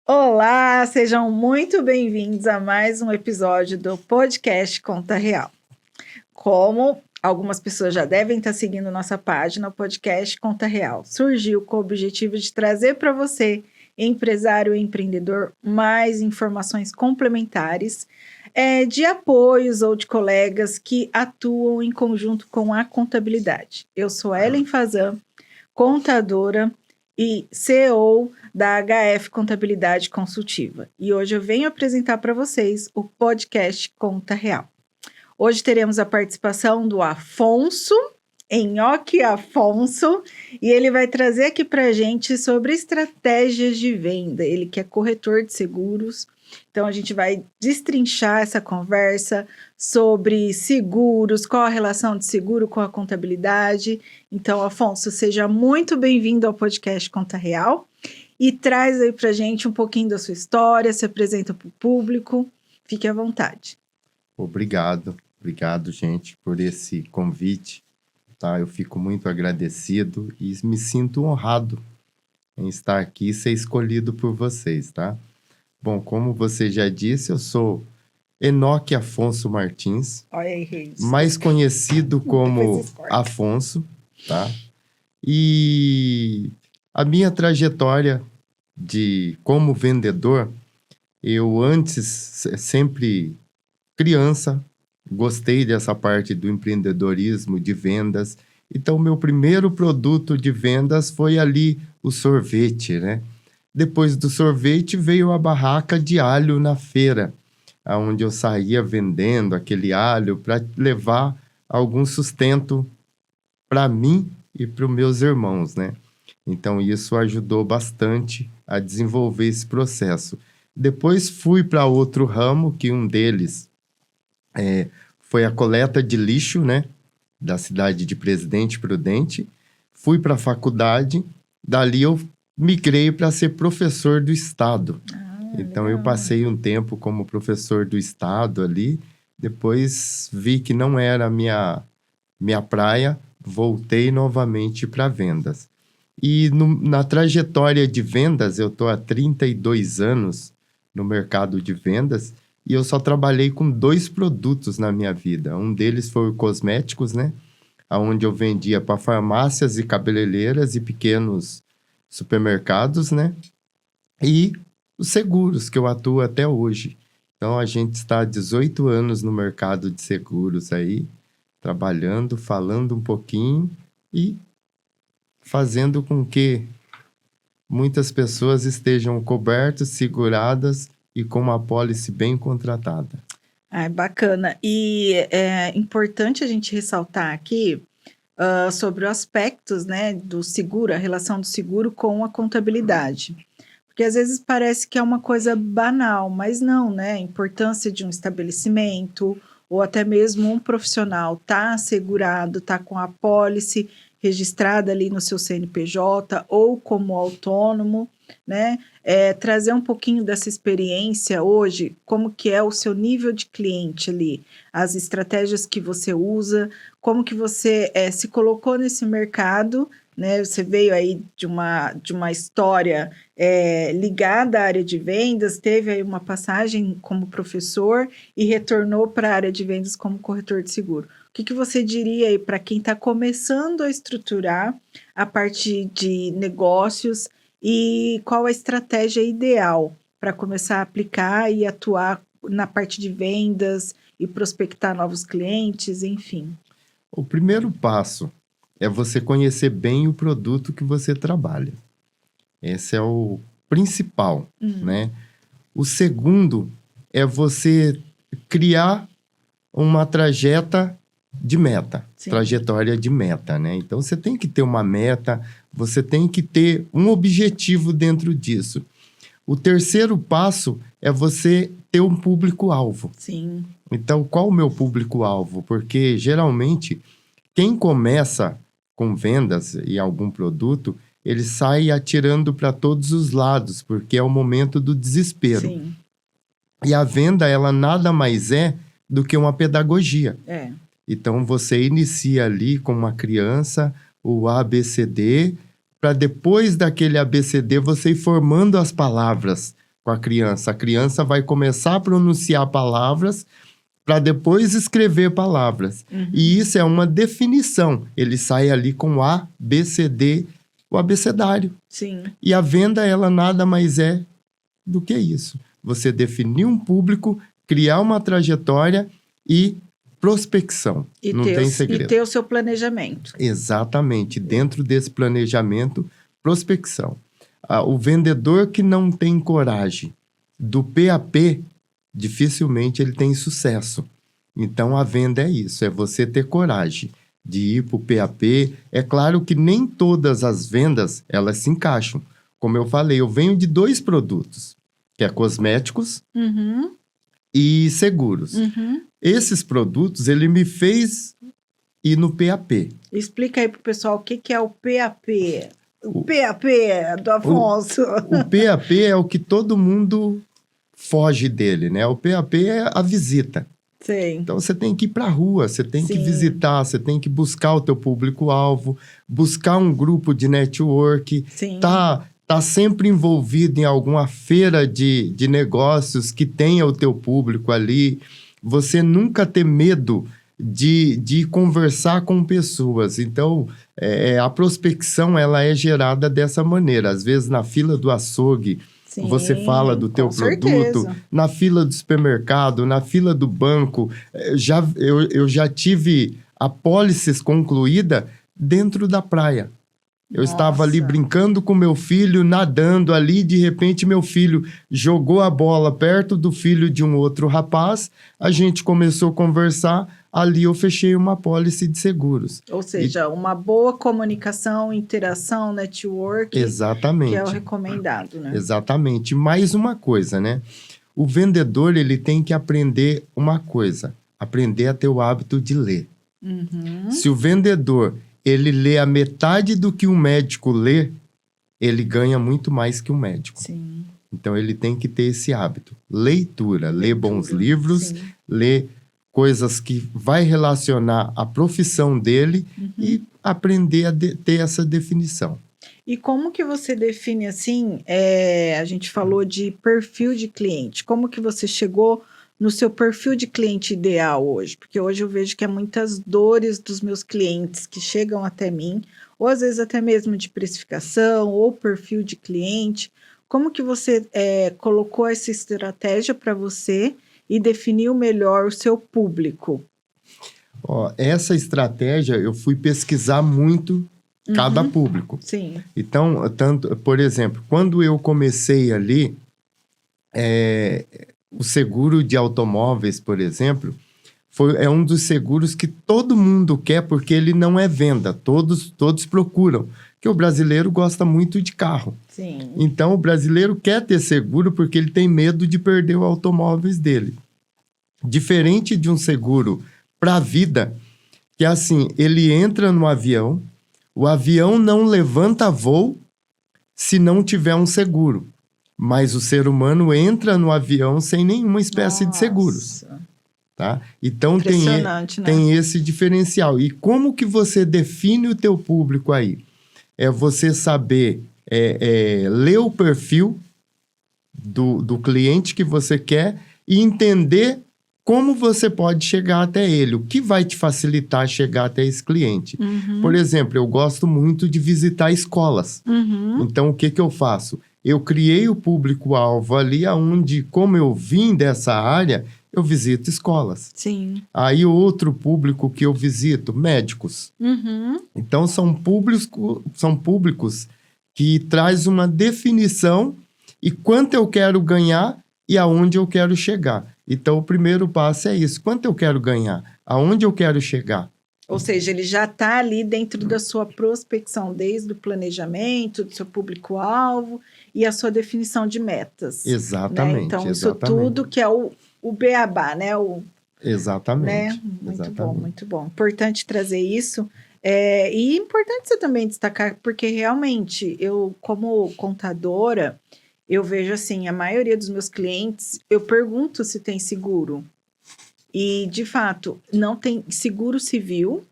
Olá, sejam muito bem-vindos a mais um episódio do podcast Conta Real. Como algumas pessoas já devem estar seguindo nossa página, o podcast Conta Real surgiu com o objetivo de trazer para você, empresário e empreendedor, mais informações complementares de apoios ou de colegas que atuam em conjunto com a contabilidade. Eu sou Ellen Fazan, contadora e CEO da HF Contabilidade Consultiva. E hoje eu venho apresentar para vocês o podcast Conta Real. Hoje teremos a participação do Afonso, Nhoque Afonso, e ele vai trazer aqui para a gente sobre estratégias de venda. Ele que é corretor de seguros. Então, a gente vai destrinchar essa conversa sobre seguros, qual a relação de seguro com a contabilidade. Então, Afonso, seja muito bem-vindo ao podcast Conta Real e traz aí para a gente um pouquinho da sua história, se apresenta para o público. Fique à vontade. Obrigado, gente, por esse convite. Tá? Eu fico muito agradecido e me sinto honrado em estar aqui e ser escolhido por vocês, tá? Bom, como você já disse, eu sou Nhoque Afonso Martins, mais conhecido como Afonso, tá? E a minha trajetória como vendedor, eu antes, sempre criança, gostei dessa parte do empreendedorismo, de vendas. Então, meu primeiro produto de vendas foi ali o sorvete, né? Depois do sorvete veio a barraca de alho na feira, onde eu saía vendendo aquele alho para levar algum sustento para mim e para os meus irmãos, né? Então, isso ajudou bastante a desenvolver esse processo. Depois fui para outro ramo, que um deles foi a coleta de lixo, né? Da cidade de Presidente Prudente. Fui para a faculdade, dali eu migrei para ser professor do Estado. Então, legal. Eu passei um tempo como professor do Estado ali, depois vi que não era a minha praia, voltei novamente para vendas. E na trajetória de vendas, eu estou há 32 anos no mercado de vendas e eu só trabalhei com 2 produtos na minha vida. Um deles foi o cosméticos, né? Onde eu vendia para farmácias e cabeleireiras e pequenos supermercados, né? E os seguros, que eu atuo até hoje. Então, a gente está há 18 anos no mercado de seguros aí, trabalhando, falando um pouquinho e fazendo com que muitas pessoas estejam cobertas, seguradas e com uma apólice bem contratada. Bacana. E é importante a gente ressaltar aqui sobre os aspectos, né, do seguro, a relação do seguro com a contabilidade. Porque às vezes parece que é uma coisa banal, mas não, né? A importância de um estabelecimento ou até mesmo um profissional tá assegurado, tá com a apólice registrada ali no seu CNPJ ou como autônomo, né? Trazer um pouquinho dessa experiência hoje, como que é o seu nível de cliente ali, as estratégias que você usa, como que você se colocou nesse mercado, né? Você veio aí de uma história ligada à área de vendas, teve aí uma passagem como professor e retornou para a área de vendas como corretor de seguro. O que você diria aí para quem está começando a estruturar a parte de negócios e qual a estratégia ideal para começar a aplicar e atuar na parte de vendas e prospectar novos clientes, enfim? O primeiro passo é você conhecer bem o produto que você trabalha. Esse é o principal, né? O segundo é você criar uma trajetória de meta, né? Então, você tem que ter uma meta, você tem que ter um objetivo dentro disso. O terceiro passo é você ter um público-alvo. Sim. Então, qual o meu público-alvo? Porque, geralmente, quem começa com vendas e algum produto, ele sai atirando para todos os lados, porque é o momento do desespero. Sim. E a venda, ela nada mais é do que uma pedagogia. Então, você inicia ali com uma criança, o ABCD, para depois daquele ABCD você ir formando as palavras com a criança. A criança vai começar a pronunciar palavras para depois escrever palavras. E isso é uma definição. Ele sai ali com A, B, C, D, o abecedário. Sim. E a venda, ela nada mais é do que isso. Você definir um público, criar uma trajetória e prospecção. Não tem segredo. E ter o seu planejamento. Exatamente. Dentro desse planejamento, prospecção. O vendedor que não tem coragem do PAP, dificilmente ele tem sucesso. Então, a venda é isso, é você ter coragem de ir para o PAP. É claro que nem todas as vendas, elas se encaixam. Como eu falei, eu venho de 2 produtos, que é cosméticos e seguros. Esses produtos, ele me fez ir no PAP. Explica aí para o pessoal o que é o PAP. O PAP do Afonso. O PAP é o que todo mundo foge dele, né? O PAP é a visita. Sim. Então, você tem que ir para a rua, você tem que visitar, você tem que buscar o teu público-alvo, buscar um grupo de network, tá sempre envolvido em alguma feira de negócios que tenha o teu público ali. Você nunca ter medo de conversar com pessoas. Então, a prospecção, ela é gerada dessa maneira. Às vezes, na fila do açougue, você fala do teu produto, na fila do supermercado, na fila do banco. Eu já tive apólices concluída dentro da praia. Eu estava ali brincando com meu filho, nadando ali, de repente meu filho jogou a bola perto do filho de um outro rapaz, a gente começou a conversar, ali eu fechei uma apólice de seguros. Ou seja, uma boa comunicação, interação, network, exatamente, que é o recomendado, né? Exatamente. Mais uma coisa, né? O vendedor, ele tem que aprender uma coisa, aprender a ter o hábito de ler. Se o vendedor ele lê a metade do que um médico lê, ele ganha muito mais que um médico. Sim. Então, ele tem que ter esse hábito. Leitura, ler bons livros, ler coisas que vai relacionar a profissão dele e aprender a ter essa definição. E como que você define, assim, a gente falou de perfil de cliente, como que você chegou no seu perfil de cliente ideal hoje? Porque hoje eu vejo que há muitas dores dos meus clientes que chegam até mim, ou às vezes até mesmo de precificação, ou perfil de cliente. Como que você colocou essa estratégia para você e definiu melhor o seu público? Essa estratégia, eu fui pesquisar muito cada público. Sim. Então, por exemplo, quando eu comecei ali, o seguro de automóveis, por exemplo, é um dos seguros que todo mundo quer, porque ele não é venda, todos procuram, porque o brasileiro gosta muito de carro. Sim. Então, o brasileiro quer ter seguro porque ele tem medo de perder os automóveis dele. Diferente de um seguro para a vida, que é assim, ele entra no avião, o avião não levanta voo se não tiver um seguro. Mas o ser humano entra no avião sem nenhuma espécie de seguros. Tá? Então, tem esse diferencial. E como que você define o teu público aí? É você saber ler o perfil do cliente que você quer e entender como você pode chegar até ele, o que vai te facilitar chegar até esse cliente. Por exemplo, eu gosto muito de visitar escolas. Então, o que eu faço? Eu criei o público-alvo ali onde, como eu vim dessa área, eu visito escolas. Sim. Aí, outro público que eu visito, médicos. Então, são públicos que traz uma definição e quanto eu quero ganhar e aonde eu quero chegar. Então, o primeiro passo é isso. Quanto eu quero ganhar? Aonde eu quero chegar? Ou seja, ele já está ali dentro da sua prospecção, desde o planejamento, do seu público-alvo e a sua definição de metas. Exatamente. Né? Então, exatamente. isso tudo que é o beabá, né? Exatamente. Né? Muito exatamente. bom, muito bom. Importante trazer isso. E importante você também destacar, porque realmente, eu, como contadora, eu vejo assim, a maioria dos meus clientes, eu pergunto se tem seguro. E, de fato, não tem seguro civil.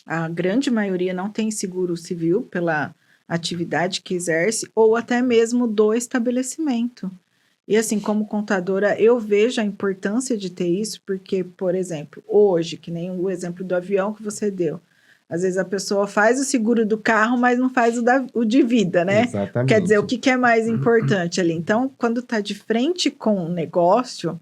A grande maioria não tem seguro civil pela atividade que exerce, ou até mesmo do estabelecimento. E assim, como contadora, eu vejo a importância de ter isso, porque, por exemplo, hoje, que nem o exemplo do avião que você deu, às vezes a pessoa faz o seguro do carro, mas não faz o de vida, né? Exatamente. Quer dizer, o que é mais importante ali? Então, quando está de frente com o negócio,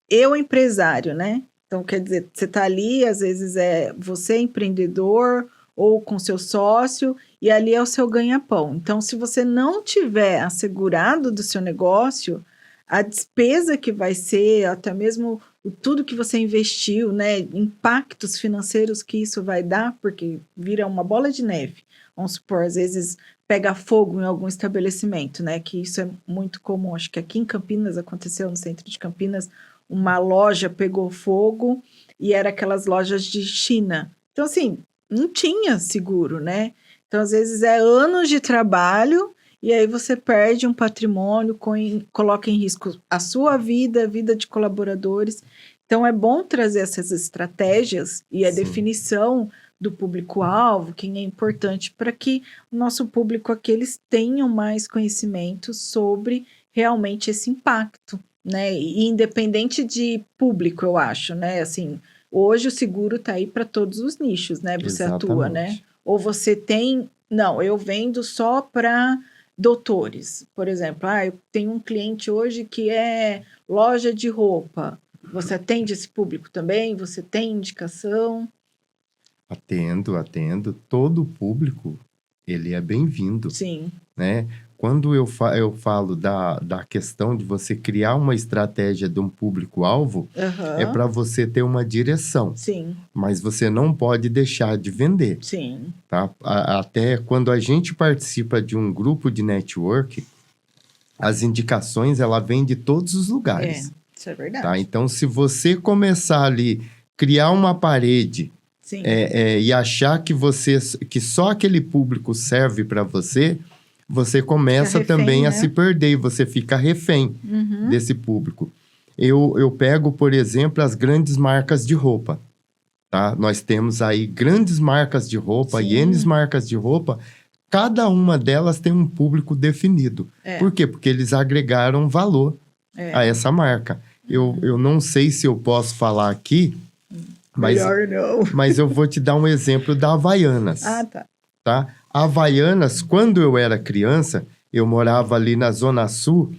eu empresário, né? Então, quer dizer, você está ali, às vezes você é empreendedor ou com seu sócio, e ali é o seu ganha-pão. Então, se você não tiver assegurado do seu negócio, a despesa que vai ser, até mesmo tudo que você investiu, né? Impactos financeiros que isso vai dar, porque vira uma bola de neve. Vamos supor, às vezes pega fogo em algum estabelecimento, né? Que isso é muito comum. Acho que aqui em Campinas aconteceu, no centro de Campinas, uma loja pegou fogo e era aquelas lojas de China. Então, assim, não tinha seguro, né? Então, às vezes, é anos de trabalho e aí você perde um patrimônio, coloca em risco a sua vida, a vida de colaboradores. Então, é bom trazer essas estratégias e a definição do público-alvo, quem é importante, para que o nosso público aqui, eles tenham mais conhecimento sobre realmente esse impacto, né? E independente de público, eu acho, né? Assim, hoje o seguro está aí para todos os nichos, né? Você atua, né? Ou você tem... Não, eu vendo só para doutores. Por exemplo, eu tenho um cliente hoje que é loja de roupa. Você atende esse público também? Você tem indicação? Atendo. Todo público, ele é bem-vindo. Sim. Né? Quando eu falo da questão de você criar uma estratégia de um público-alvo, é para você ter uma direção. Sim. Mas você não pode deixar de vender. Sim. Tá? Até quando a gente participa de um grupo de network, as indicações, ela vêm de todos os lugares. Isso é verdade. Tá? Então, se você começar ali, criar uma parede e achar que só aquele público serve para você, você começa refém, também, né? A se perder e você fica refém desse público. Eu pego, por exemplo, as grandes marcas de roupa. Tá? Nós temos aí grandes marcas de roupa, N marcas de roupa. Cada uma delas tem um público definido. Por quê? Porque eles agregaram valor a essa marca. Eu não sei se eu posso falar aqui, mas eu vou te dar um exemplo da Havaianas. Tá? A Havaianas, quando eu era criança, eu morava ali na Zona Sul,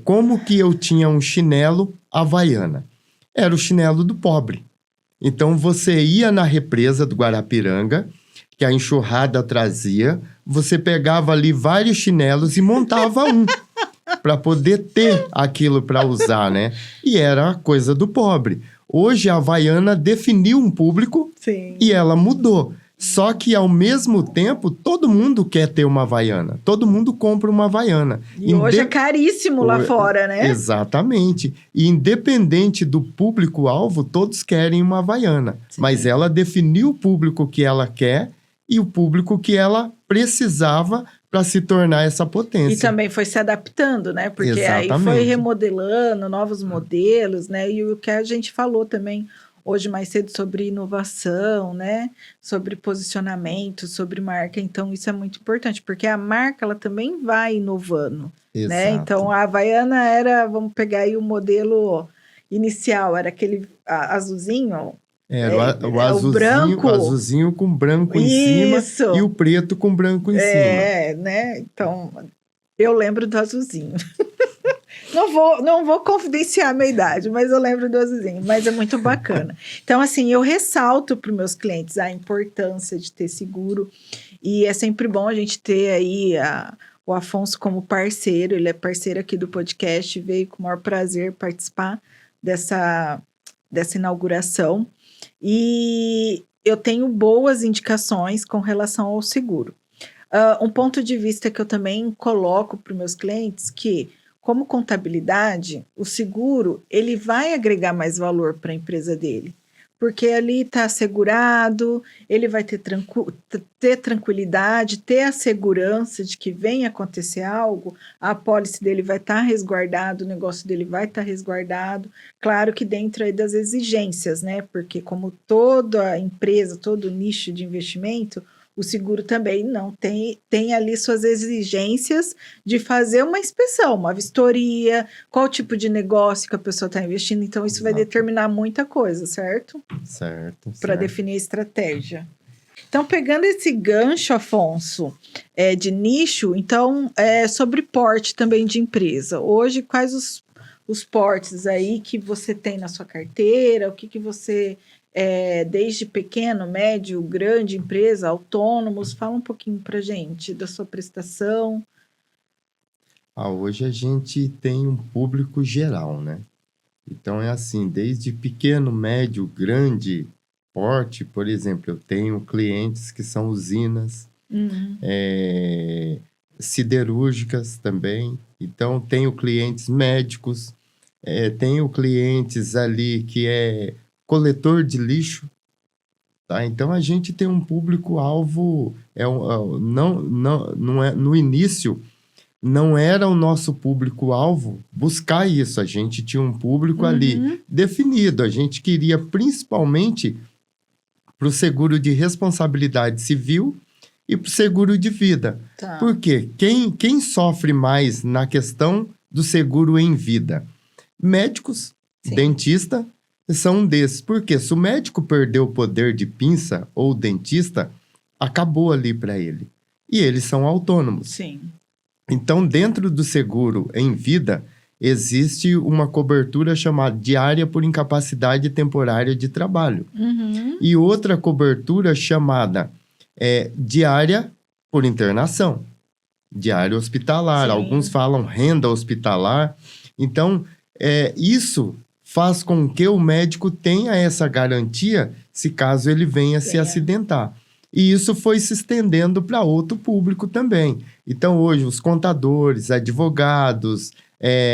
como que eu tinha um chinelo Havaiana? Era o chinelo do pobre. Então, você ia na represa do Guarapiranga, que a enxurrada trazia, você pegava ali vários chinelos e montava um, para poder ter aquilo para usar, né? E era a coisa do pobre. Hoje, a Havaiana definiu um público e ela mudou. Só que, ao mesmo tempo, todo mundo quer ter uma Havaiana. Todo mundo compra uma Havaiana. E hoje é caríssimo lá fora, né? Exatamente. E independente do público-alvo, todos querem uma Havaiana. Mas ela definiu o público que ela quer e o público que ela precisava para se tornar essa potência. E também foi se adaptando, né? Porque aí foi remodelando novos modelos, né? E o que a gente falou também hoje mais cedo sobre inovação, né? Sobre posicionamento, sobre marca. Então, isso é muito importante, porque a marca, ela também vai inovando, né? Então, a Havaiana era, vamos pegar aí o modelo inicial, era aquele azulzinho. Era o azulzinho, branco. O azulzinho com branco em cima e o preto com branco em cima. Né? Então, eu lembro do azulzinho. Não vou confidenciar a minha idade, mas eu lembro do azulzinho. Mas é muito bacana. Então, assim, eu ressalto para os meus clientes a importância de ter seguro. E é sempre bom a gente ter aí o Afonso como parceiro. Ele é parceiro aqui do podcast. Veio com o maior prazer participar dessa inauguração. E eu tenho boas indicações com relação ao seguro. Um ponto de vista que eu também coloco para os meus clientes que, como contabilidade, o seguro ele vai agregar mais valor para a empresa dele, porque ali está assegurado, ele vai ter tranquilidade, ter a segurança de que vem acontecer algo, a apólice dele vai estar resguardado, o negócio dele vai estar resguardado, claro que dentro aí das exigências, né? Porque como toda empresa, todo nicho de investimento, o seguro também não tem ali suas exigências de fazer uma inspeção, uma vistoria, qual tipo de negócio que a pessoa está investindo. Então, isso vai Exato. determinar muita coisa, certo? Certo. Para definir a estratégia. Então, pegando esse gancho, Afonso, de nicho, então, sobre porte também de empresa. Hoje, quais os portes aí que você tem na sua carteira? O que você, desde pequeno, médio, grande empresa, autônomos, fala um pouquinho para gente da sua prestação. Hoje a gente tem um público geral, né? Então é assim, desde pequeno, médio, grande porte, por exemplo, eu tenho clientes que são usinas, siderúrgicas também. Então tenho clientes médicos, tenho clientes ali que é coletor de lixo, tá? Então a gente tem um público-alvo, não é, no início não era o nosso público-alvo buscar isso. A gente tinha um público ali definido. A gente queria principalmente para o seguro de responsabilidade civil e para o seguro de vida. Tá. Por quê? Quem sofre mais na questão do seguro em vida? Médicos, Sim. dentista, são um desses. Por quê? Se o médico perdeu o poder de pinça ou o dentista, acabou ali para ele. E eles são autônomos. Sim. Então, dentro do seguro em vida, existe uma cobertura chamada diária por incapacidade temporária de trabalho. E outra cobertura chamada diária por internação, diária hospitalar. Sim. Alguns falam renda hospitalar. Então, isso faz com que o médico tenha essa garantia se caso ele venha se acidentar. E isso foi se estendendo para outro público também. Então, hoje, os contadores, advogados,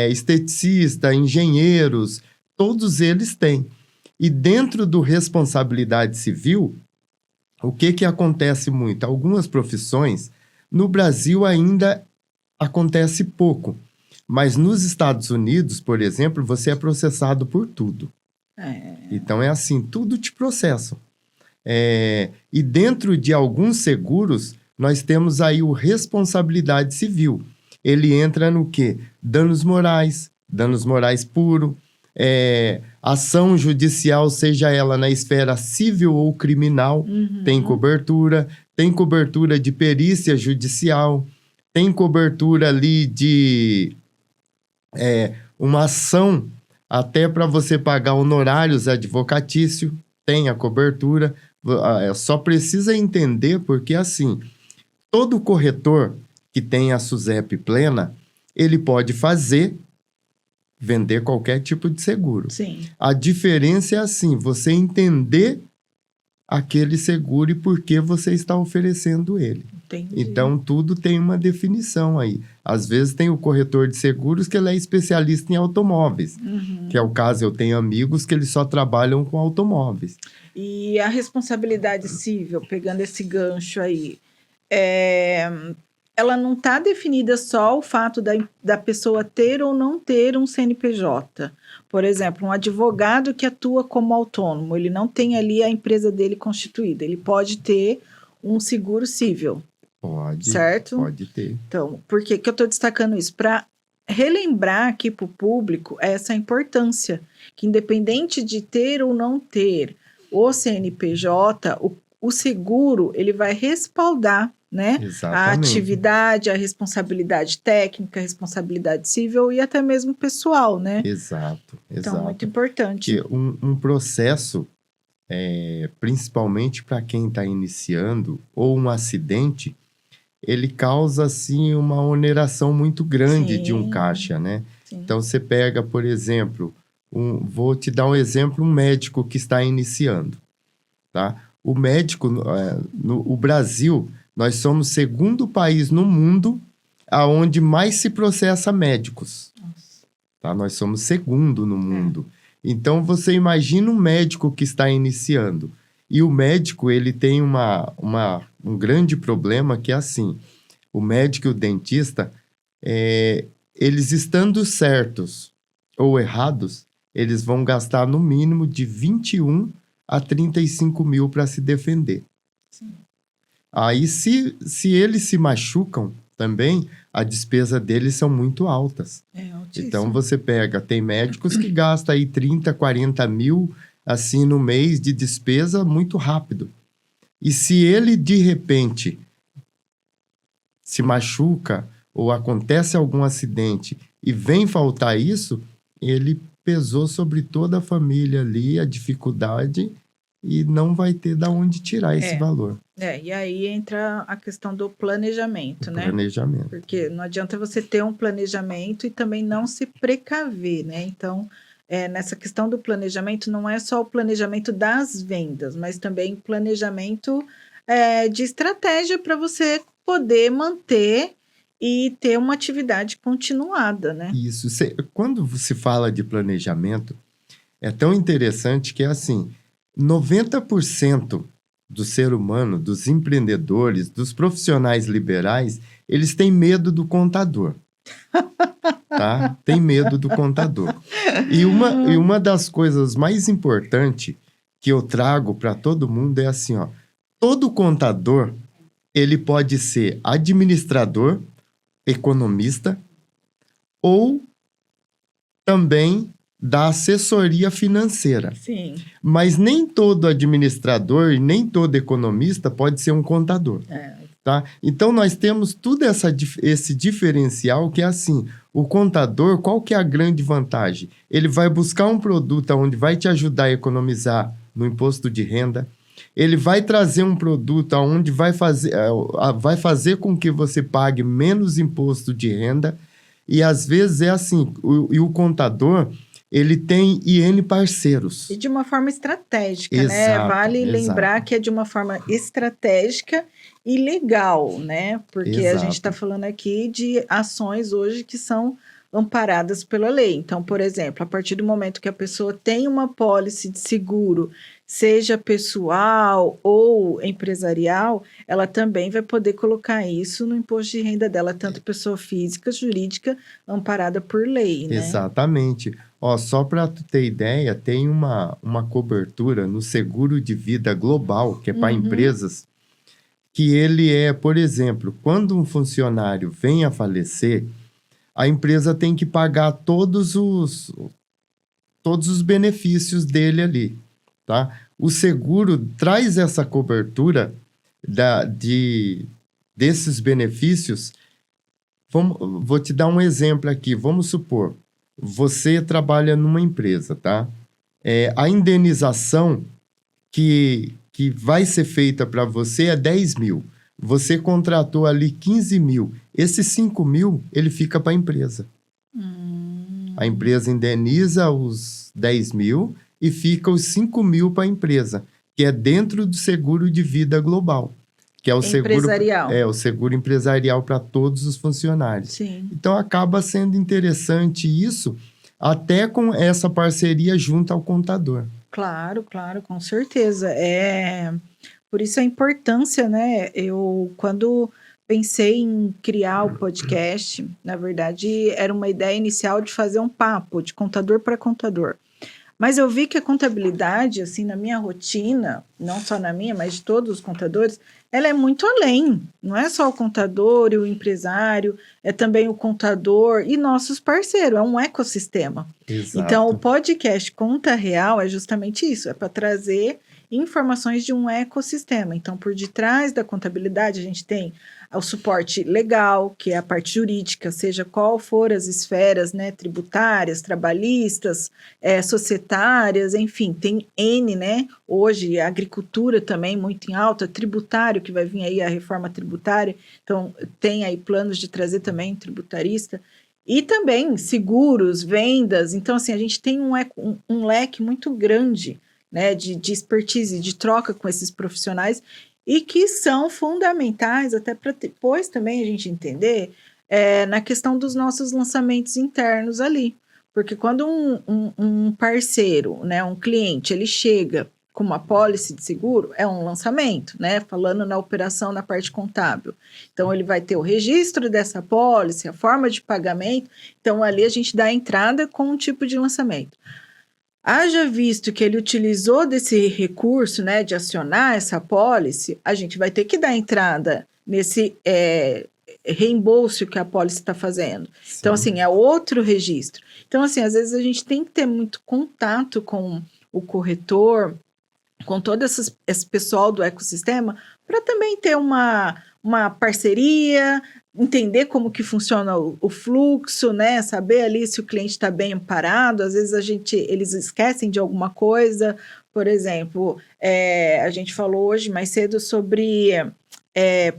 esteticistas, engenheiros, todos eles têm. E dentro do responsabilidade civil, o que acontece muito? Algumas profissões, no Brasil ainda acontece pouco. Mas nos Estados Unidos, por exemplo, você é processado por tudo. Então, é assim, tudo te processam. E dentro de alguns seguros, nós temos aí o responsabilidade civil. Ele entra no quê? Danos morais puro, ação judicial, seja ela na esfera civil ou criminal, tem cobertura de perícia judicial, tem cobertura ali de uma ação até para você pagar honorários advocatícios, tem a cobertura. Só precisa entender porque, assim, todo corretor que tem a SUSEP plena, ele pode vender qualquer tipo de seguro. Sim. A diferença é assim, você entender aquele seguro e por que você está oferecendo ele. Entendi. Então, tudo tem uma definição aí. Às vezes tem o corretor de seguros que ele é especialista em automóveis. Que é o caso, eu tenho amigos que eles só trabalham com automóveis. E a responsabilidade civil, pegando esse gancho aí, ela não está definida só o fato da pessoa ter ou não ter um CNPJ. Por exemplo, um advogado que atua como autônomo, ele não tem ali a empresa dele constituída, ele pode ter um seguro civil. Pode. Certo? Pode ter. Então, por que eu estou destacando isso? Para relembrar aqui para o público essa importância, que independente de ter ou não ter o CNPJ, o seguro, ele vai respaldar, né? Exatamente. A atividade, a responsabilidade técnica, a responsabilidade civil e até mesmo pessoal, né? Exato. Então, muito importante. Porque um processo, principalmente para quem está iniciando, ou um acidente, ele causa, assim, uma oneração muito grande de um caixa, né? Sim. Então, você pega, por exemplo, vou te dar um exemplo, um médico que está iniciando, tá? O médico, o Brasil, nós somos o segundo país no mundo aonde mais se processa médicos. Nossa. Tá? Nós somos segundo no mundo. Então, você imagina um médico que está iniciando. E o médico, ele tem um grande problema que é assim, o médico e o dentista, eles estando certos ou errados, eles vão gastar no mínimo de 21 a 35 mil para se defender. Sim. Aí, se eles se machucam também, a despesa deles são muito altas. É altíssimo. Então, você pega, tem médicos que gastam aí 30, 40 mil, assim, no mês de despesa muito rápido. E se ele, de repente, se machuca ou acontece algum acidente e vem faltar isso, ele pesou sobre toda a família ali a dificuldade e não vai ter de onde tirar esse valor. E aí entra a questão do planejamento, né? Planejamento. Porque não adianta você ter um planejamento e também não se precaver, né? Então, nessa questão do planejamento, não é só o planejamento das vendas, mas também planejamento de estratégia para você poder manter e ter uma atividade continuada, né? Isso. Quando se fala de planejamento, é tão interessante que é assim, 90% do ser humano, dos empreendedores, dos profissionais liberais, eles têm medo do contador. Tá? Tem medo do contador. E uma das coisas mais importantes que eu trago para todo mundo é assim, ó, todo contador, ele pode ser administrador, economista ou também da assessoria financeira. Sim. Mas nem todo administrador e nem todo economista pode ser um contador. Tá? Então, nós temos tudo esse diferencial que é assim, o contador, qual que é a grande vantagem? Ele vai buscar um produto onde vai te ajudar a economizar no imposto de renda, ele vai trazer um produto onde vai fazer com que você pague menos imposto de renda, e às vezes é assim, o contador, ele tem IN parceiros. E de uma forma estratégica, Exato, né? Vale exato. lembrar que é de uma forma estratégica e legal, né? Porque a gente está falando aqui de ações hoje que são amparadas pela lei. Então, por exemplo, a partir do momento que a pessoa tem uma pólice de seguro, seja pessoal ou empresarial, ela também vai poder colocar isso no imposto de renda dela, tanto pessoa física, jurídica, amparada por lei, né? Exatamente. Ó, só para tu ter ideia, tem uma cobertura no seguro de vida global, que é para empresas, que ele é, por exemplo, quando um funcionário vem a falecer, a empresa tem que pagar todos os benefícios dele ali, tá? O seguro traz essa cobertura desses benefícios. Vou te dar um exemplo aqui. Vamos supor, você trabalha numa empresa, tá? A indenização que vai ser feita para você é 10 mil. Você contratou ali 15 mil. Esses 5 mil, ele fica para a empresa. A empresa indeniza os 10 mil e fica os 5 mil para a empresa, que é dentro do seguro de vida global, que é o empresarial. o seguro empresarial para todos os funcionários. Sim. Então, acaba sendo interessante isso, até com essa parceria junto ao contador. Claro, com certeza. Por isso a importância, né? Eu, quando pensei em criar o podcast, na verdade, era uma ideia inicial de fazer um papo de contador para contador. Mas eu vi que a contabilidade, assim, na minha rotina, não só na minha, mas de todos os contadores, ela é muito além. Não é só o contador e o empresário, é também o contador e nossos parceiros, é um ecossistema. Exato. Então, o podcast Conta Real é justamente isso, é para trazer informações de um ecossistema. Então, por detrás da contabilidade, a gente tem o suporte legal, que é a parte jurídica, seja qual for as esferas, né, tributárias, trabalhistas, societárias, enfim, tem N, né? Hoje, a agricultura também muito em alta, tributário, que vai vir aí a reforma tributária, então tem aí planos de trazer também tributarista, e também seguros, vendas, então assim, a gente tem um leque muito grande, né, de expertise, de troca com esses profissionais, e que são fundamentais até para depois também a gente entender na questão dos nossos lançamentos internos ali. Porque quando um parceiro, né, um cliente, ele chega com uma pólice de seguro, é um lançamento, né? Falando na operação na parte contábil. Então, ele vai ter o registro dessa pólice, a forma de pagamento. Então, ali a gente dá a entrada com um tipo de lançamento. haja visto que ele utilizou desse recurso, né, de acionar essa apólice, a gente vai ter que dar entrada nesse reembolso que a apólice está fazendo. Sim. Então, assim, é outro registro. Então, assim, às vezes a gente tem que ter muito contato com o corretor, com todo esse pessoal do ecossistema, para também ter uma parceria, entender como que funciona o fluxo, né? Saber ali se o cliente está bem amparado. Às vezes eles esquecem de alguma coisa. Por exemplo, a gente falou hoje mais cedo sobre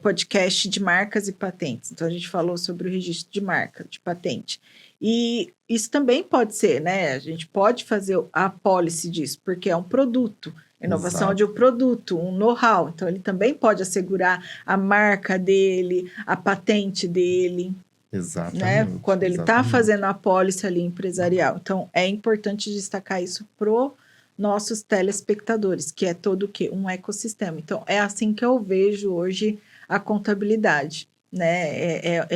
podcast de marcas e patentes. Então, a gente falou sobre o registro de marca, de patente. E isso também pode ser, né? A gente pode fazer a policy disso, porque é um produto. Inovação Exato. de um produto, um know-how. Então, ele também pode assegurar a marca dele, a patente dele, Exatamente. né? Quando ele está Exatamente. fazendo a apólice ali empresarial. Então, é importante destacar isso pro nossos telespectadores, que é todo o quê? Um ecossistema. Então, é assim que eu vejo hoje a contabilidade, né?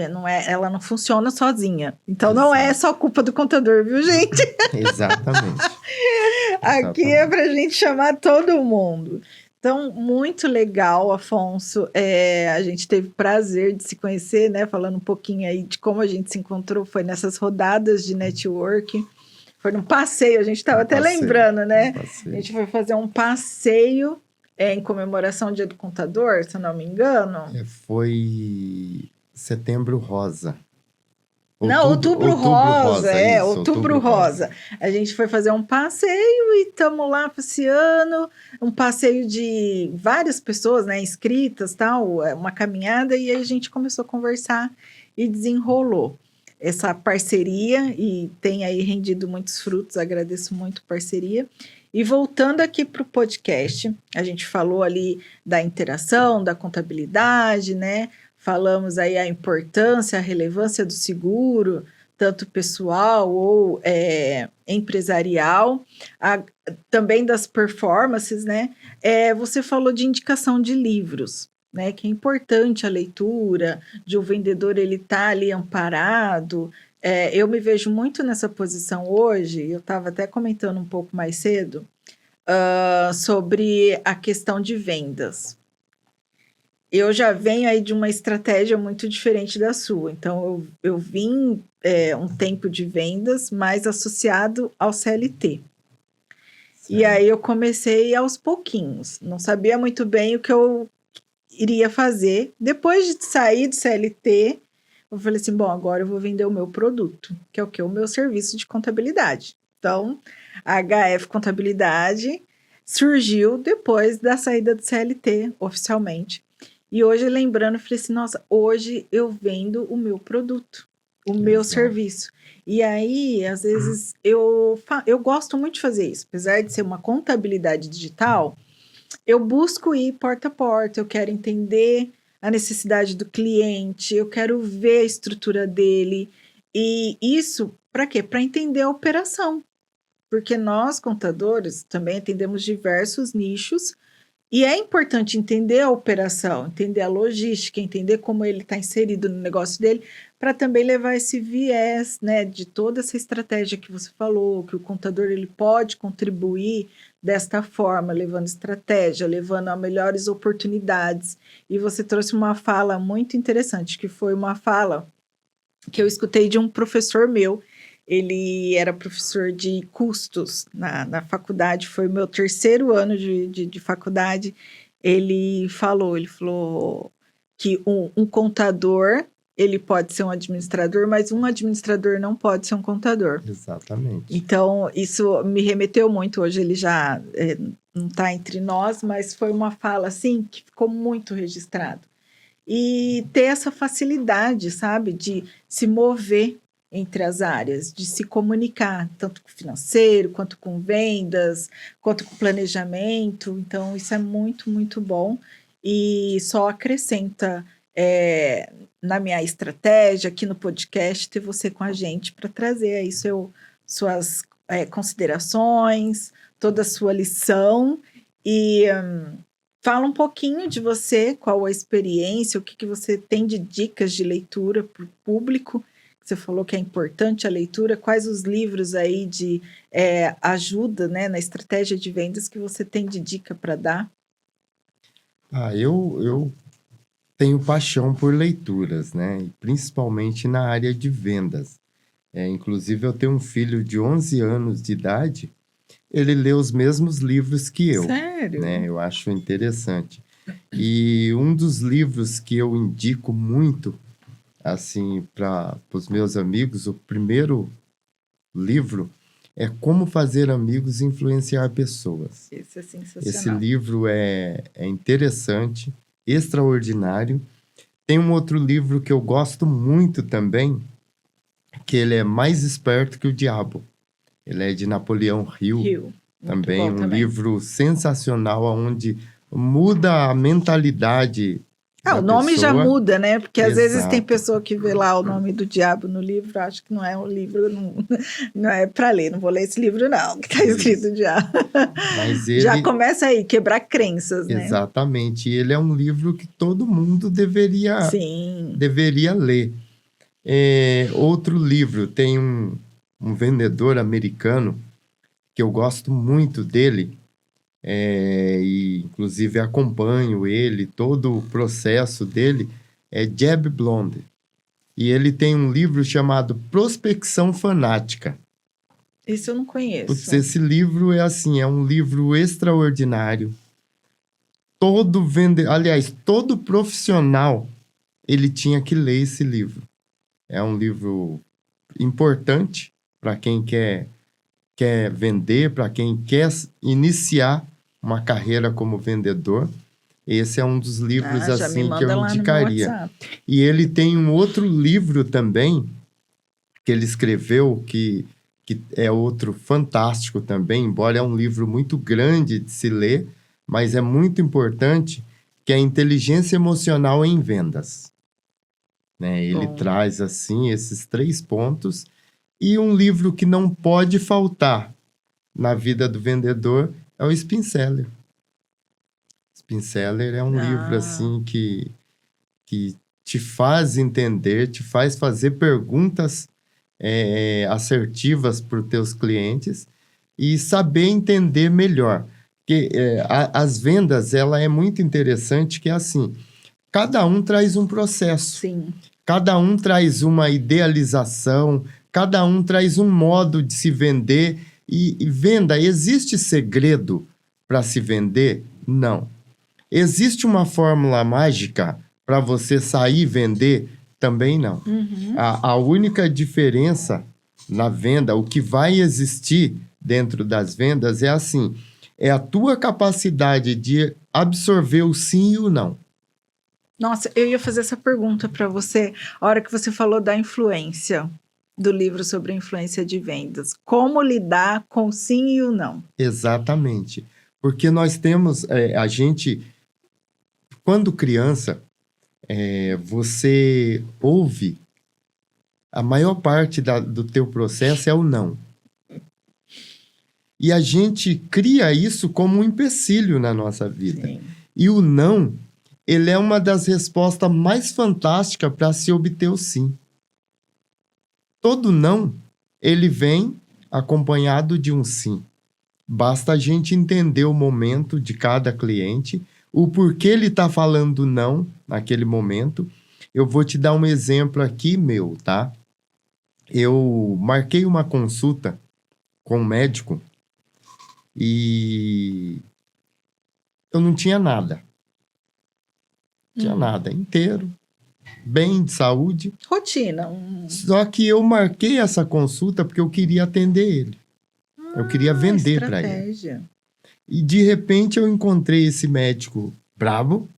Ela não funciona sozinha. Então, não é Exato. só culpa do contador, viu, gente? Exatamente. Aqui é para a gente chamar todo mundo. Então, muito legal, Afonso. A gente teve prazer de se conhecer, né? Falando um pouquinho aí de como a gente se encontrou, foi nessas rodadas de network. Foi num passeio, a gente estava até lembrando, né? A gente foi fazer um passeio em comemoração ao Dia do Contador, se eu não me engano. Foi Setembro Rosa. Não, Outubro Rosa, isso, Outubro Rosa. A gente foi fazer um passeio e estamos lá passeando, um passeio de várias pessoas, né, inscritas, tal, uma caminhada, e aí a gente começou a conversar e desenrolou essa parceria e tem aí rendido muitos frutos, agradeço muito a parceria. E voltando aqui para o podcast, a gente falou ali da interação, da contabilidade, né? Falamos aí a importância, a relevância do seguro, tanto pessoal ou empresarial, também das performances, né? Você falou de indicação de livros, né? Que é importante a leitura, de o vendedor ele tá ali amparado. Eu me vejo muito nessa posição hoje, eu estava até comentando um pouco mais cedo, sobre a questão de vendas. Eu já venho aí de uma estratégia muito diferente da sua. Então, eu vim um tempo de vendas mais associado ao CLT. E aí eu comecei aos pouquinhos. Não sabia muito bem o que eu iria fazer. Depois de sair do CLT, eu falei assim, bom, agora eu vou vender o meu produto, que é o quê? O meu serviço de contabilidade. Então, a HF Contabilidade surgiu depois da saída do CLT, oficialmente. E hoje, lembrando, eu falei assim, nossa, hoje eu vendo o meu produto, o meu serviço. E aí, às vezes, eu gosto muito de fazer isso. Apesar de ser uma contabilidade digital, eu busco ir porta a porta, eu quero entender a necessidade do cliente, eu quero ver a estrutura dele. E isso, para quê? Para entender a operação. Porque nós, contadores, também atendemos diversos nichos, e é importante entender a operação, entender a logística, entender como ele está inserido no negócio dele, para também levar esse viés, né, de toda essa estratégia que você falou, que o contador ele pode contribuir desta forma, levando estratégia, levando a melhores oportunidades. E você trouxe uma fala muito interessante, que foi uma fala que eu escutei de um professor meu. Ele era professor de custos na faculdade, foi o meu terceiro ano de faculdade. Ele falou que um contador, ele pode ser um administrador, mas um administrador não pode ser um contador. Exatamente. Então, isso me remeteu muito. Hoje ele já não está entre nós, mas foi uma fala assim que ficou muito registrado. E ter essa facilidade, sabe, de se mover entre as áreas, de se comunicar, tanto com o financeiro, quanto com vendas, quanto com planejamento. Então, isso é muito, muito bom e só acrescenta na minha estratégia, aqui no podcast, ter você com a gente para trazer aí suas considerações, toda a sua lição e... fala um pouquinho de você, qual a experiência, o que você tem de dicas de leitura para o público, Você falou que é importante a leitura. Quais os livros aí de ajuda, né, na estratégia de vendas que você tem de dica para dar? Eu tenho paixão por leituras, né? E principalmente na área de vendas. Inclusive, eu tenho um filho de 11 anos de idade, ele lê os mesmos livros que eu, Sério? né? Eu acho interessante. E um dos livros que eu indico muito, assim, para os meus amigos, o primeiro livro é Como Fazer Amigos e Influenciar Pessoas. Esse é Esse sensacional. livro é interessante, extraordinário. Tem um outro livro que eu gosto muito também, que ele é Mais Esperto que o Diabo. Ele é de Napoleão Hill. Rio. Muito Também bom um também. livro sensacional, onde muda a mentalidade O da nome já pessoa. muda, né? Porque às vezes tem Exato. pessoa que vê lá o nome do diabo no livro, acho que não é um livro, não é para ler, não vou ler esse livro não, que está escrito diabo. Mas Já ele, começa aí, quebrar crenças, né? exatamente, ele é um livro que todo mundo deveria Sim. ler. Outro livro, tem um vendedor americano que eu gosto muito dele, e inclusive acompanho ele, todo o processo dele, é Jeb Blond. E ele tem um livro chamado Prospecção Fanática. Isso eu não conheço. Putz, esse livro é um livro extraordinário. Todo profissional, ele tinha que ler esse livro. É um livro importante para quem quer vender, para quem quer iniciar uma carreira como vendedor. Esse é um dos livros já me assim que manda eu lá no meu indicaria. WhatsApp. E ele tem um outro livro também que ele escreveu que é outro fantástico também, embora é um livro muito grande de se ler, mas é muito importante, que é Inteligência Emocional em Vendas. Né? Ele traz assim esses 3 pontos. E um livro que não pode faltar na vida do vendedor é o Spin Seller. Spin Seller é um livro assim que te faz entender, te faz fazer perguntas assertivas para os teus clientes e saber entender melhor. Porque as vendas, ela é muito interessante, que é assim, cada um traz um processo. Sim. Cada um traz uma idealização, cada um traz um modo de se vender. E venda, existe segredo para se vender? Não. Existe uma fórmula mágica para você sair e vender? Também não. Uhum. A única diferença na venda, o que vai existir dentro das vendas é assim, é a tua capacidade de absorver o sim e o não. Nossa, eu ia fazer essa pergunta para você, a hora que você falou da influência, do livro sobre a influência de vendas. Como lidar com o sim e o não? Exatamente. Porque nós temos, a gente, quando criança, você ouve, a maior parte do teu processo é o não. E a gente cria isso como um empecilho na nossa vida. Sim. E o não, ele é uma das respostas mais fantásticas para se obter o sim. Todo não, ele vem acompanhado de um sim. Basta a gente entender o momento de cada cliente, o porquê ele está falando não naquele momento. Eu vou te dar um exemplo aqui meu, tá? Eu marquei uma consulta com um médico e eu não tinha nada. Tinha nada, inteiro, bem de saúde. Rotina. Só que eu marquei essa consulta porque eu queria atender ele. Eu queria vender para ele. E de repente eu encontrei esse médico brabo,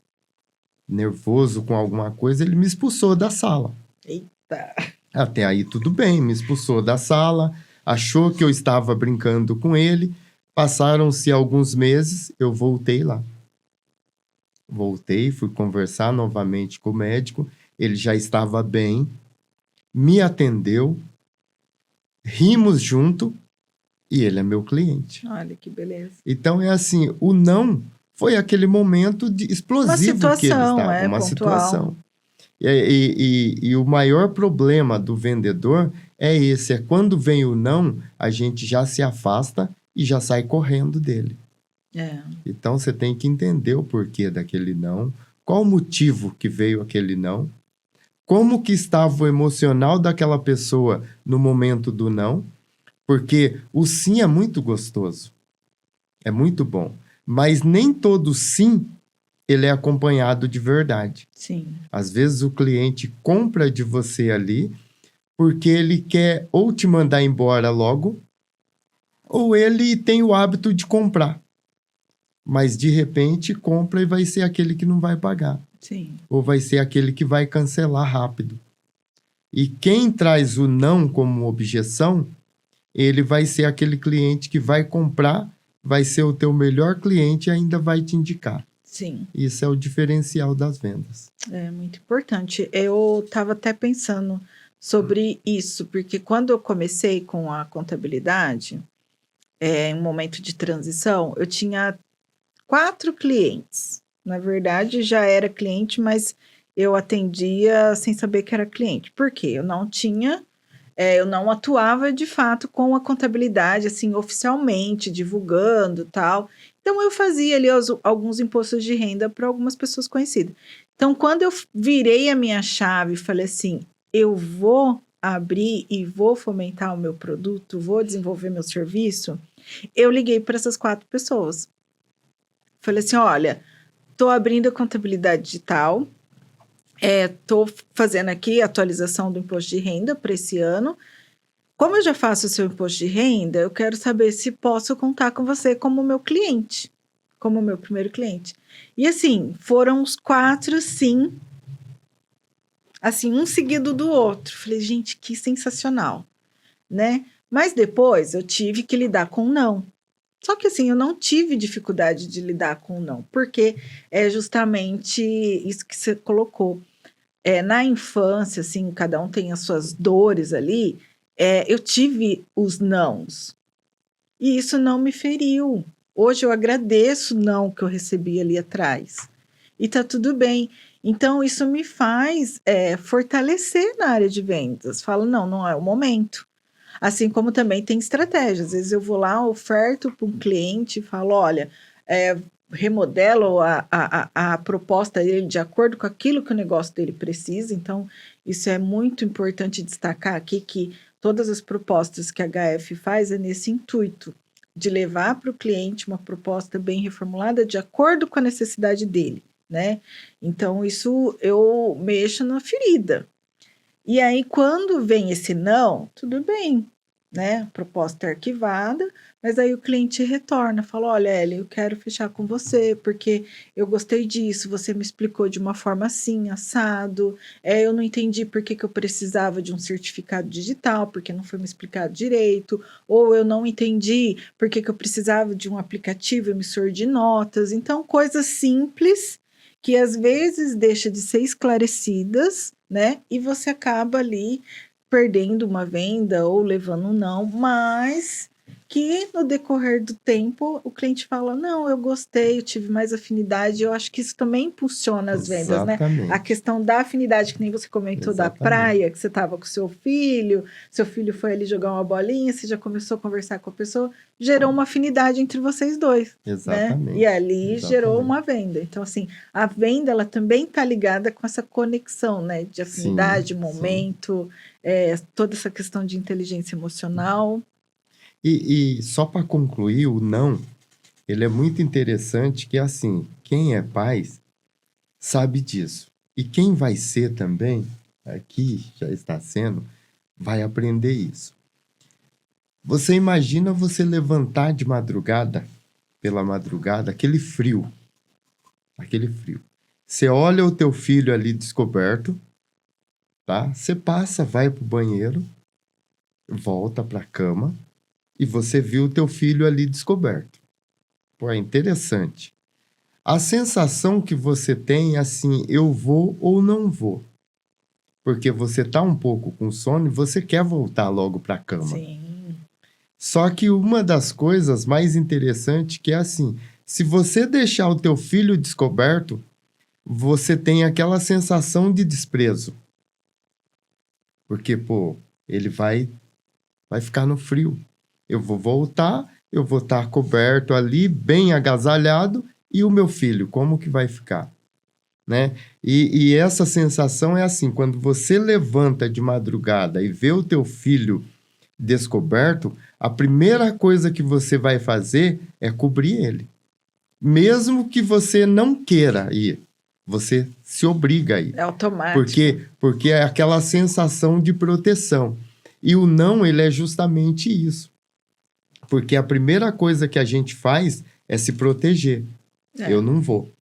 nervoso com alguma coisa, ele me expulsou da sala. Eita! Até aí tudo bem, me expulsou da sala, achou que eu estava brincando com ele. Passaram-se alguns meses, eu voltei lá. Voltei, fui conversar novamente com o médico, ele já estava bem, me atendeu, rimos junto e ele é meu cliente. Olha que beleza. Então é assim, o não foi aquele momento explosivo que ele estava, uma pontual. situação. E o maior problema do vendedor é esse, é quando vem o não, a gente já se afasta e já sai correndo dele. Então, você tem que entender o porquê daquele não, qual o motivo que veio aquele não, como que estava o emocional daquela pessoa no momento do não, porque o sim é muito gostoso, é muito bom, mas nem todo sim ele é acompanhado de verdade. Sim. Às vezes o cliente compra de você ali porque ele quer ou te mandar embora logo, ou ele tem o hábito de comprar. Mas de repente compra e vai ser aquele que não vai pagar. Sim. Ou vai ser aquele que vai cancelar rápido. E quem traz o não como objeção, ele vai ser aquele cliente que vai comprar, vai ser o teu melhor cliente e ainda vai te indicar. Sim. Isso é o diferencial das vendas. É muito importante. Eu estava até pensando sobre isso, porque quando eu comecei com a contabilidade, em um momento de transição, eu tinha 4 clientes. Na verdade, já era cliente, mas eu atendia sem saber que era cliente. Por quê? Eu não atuava de fato com a contabilidade, assim, oficialmente, divulgando tal. Então, eu fazia ali alguns impostos de renda para algumas pessoas conhecidas. Então, quando eu virei a minha chave e falei assim, eu vou abrir e vou fomentar o meu produto, vou desenvolver meu serviço, eu liguei para essas 4 pessoas. Falei assim, olha, estou abrindo a contabilidade digital, estou fazendo aqui a atualização do imposto de renda para esse ano. Como eu já faço o seu imposto de renda, eu quero saber se posso contar com você como meu cliente, como meu primeiro cliente. E assim, foram os 4 sim, assim, um seguido do outro. Falei, gente, que sensacional, né? Mas depois eu tive que lidar com não. Só que assim, eu não tive dificuldade de lidar com não, porque é justamente isso que você colocou. Na infância, assim, cada um tem as suas dores ali, eu tive os nãos. E isso não me feriu. Hoje eu agradeço o não que eu recebi ali atrás. E tá tudo bem. Então, isso me faz fortalecer na área de vendas. Falo, não é o momento. Assim como também tem estratégias. Às vezes eu vou lá, oferto para um cliente e falo, olha, remodelo a proposta dele de acordo com aquilo que o negócio dele precisa. Então, isso é muito importante destacar aqui, que todas as propostas que a HF faz é nesse intuito, de levar para o cliente uma proposta bem reformulada de acordo com a necessidade dele, né? Então, isso eu mexo na ferida. E aí, quando vem esse não, tudo bem, né? A proposta é arquivada, mas aí o cliente retorna, fala, olha, Ellen, eu quero fechar com você, porque eu gostei disso, você me explicou de uma forma assim, assado, eu não entendi por que eu precisava de um certificado digital, porque não foi me explicado direito, ou eu não entendi por que eu precisava de um aplicativo emissor de notas. Então, coisas simples que às vezes deixa de ser esclarecidas, né? E você acaba ali perdendo uma venda ou levando um não, mas que no decorrer do tempo o cliente fala, não, eu gostei, eu tive mais afinidade. Eu acho que isso também impulsiona as vendas, né? A questão da afinidade, que nem você comentou da praia, que você estava com seu filho foi ali jogar uma bolinha, você já começou a conversar com a pessoa, gerou uma afinidade entre vocês dois. Exatamente. Né? E ali gerou uma venda. Então, assim, a venda, ela também está ligada com essa conexão, né? De afinidade, momento, toda essa questão de inteligência emocional. E só para concluir, o não, ele é muito interessante, que assim, quem é pai sabe disso. E quem vai ser também, aqui já está sendo, vai aprender isso. Você imagina você levantar de madrugada, pela madrugada, aquele frio. Você olha o teu filho ali descoberto, tá? Você passa, vai pro banheiro, volta pra cama, e você viu o teu filho ali descoberto. Pô, é interessante. A sensação que você tem é assim, eu vou ou não vou. Porque você tá um pouco com sono e você quer voltar logo pra cama. Sim. Só que uma das coisas mais interessantes que é assim, se você deixar o teu filho descoberto, você tem aquela sensação de desprezo. Porque, pô, ele vai ficar no frio. Eu vou voltar, eu vou estar coberto ali, bem agasalhado, e o meu filho, como que vai ficar? Né? E essa sensação é assim, quando você levanta de madrugada e vê o teu filho descoberto, a primeira coisa que você vai fazer é cobrir ele. Mesmo que você não queira ir, você se obriga a ir. É automático. Porque é aquela sensação de proteção. E o não, ele é justamente isso. Porque a primeira coisa que a gente faz é se proteger. Eu não vou.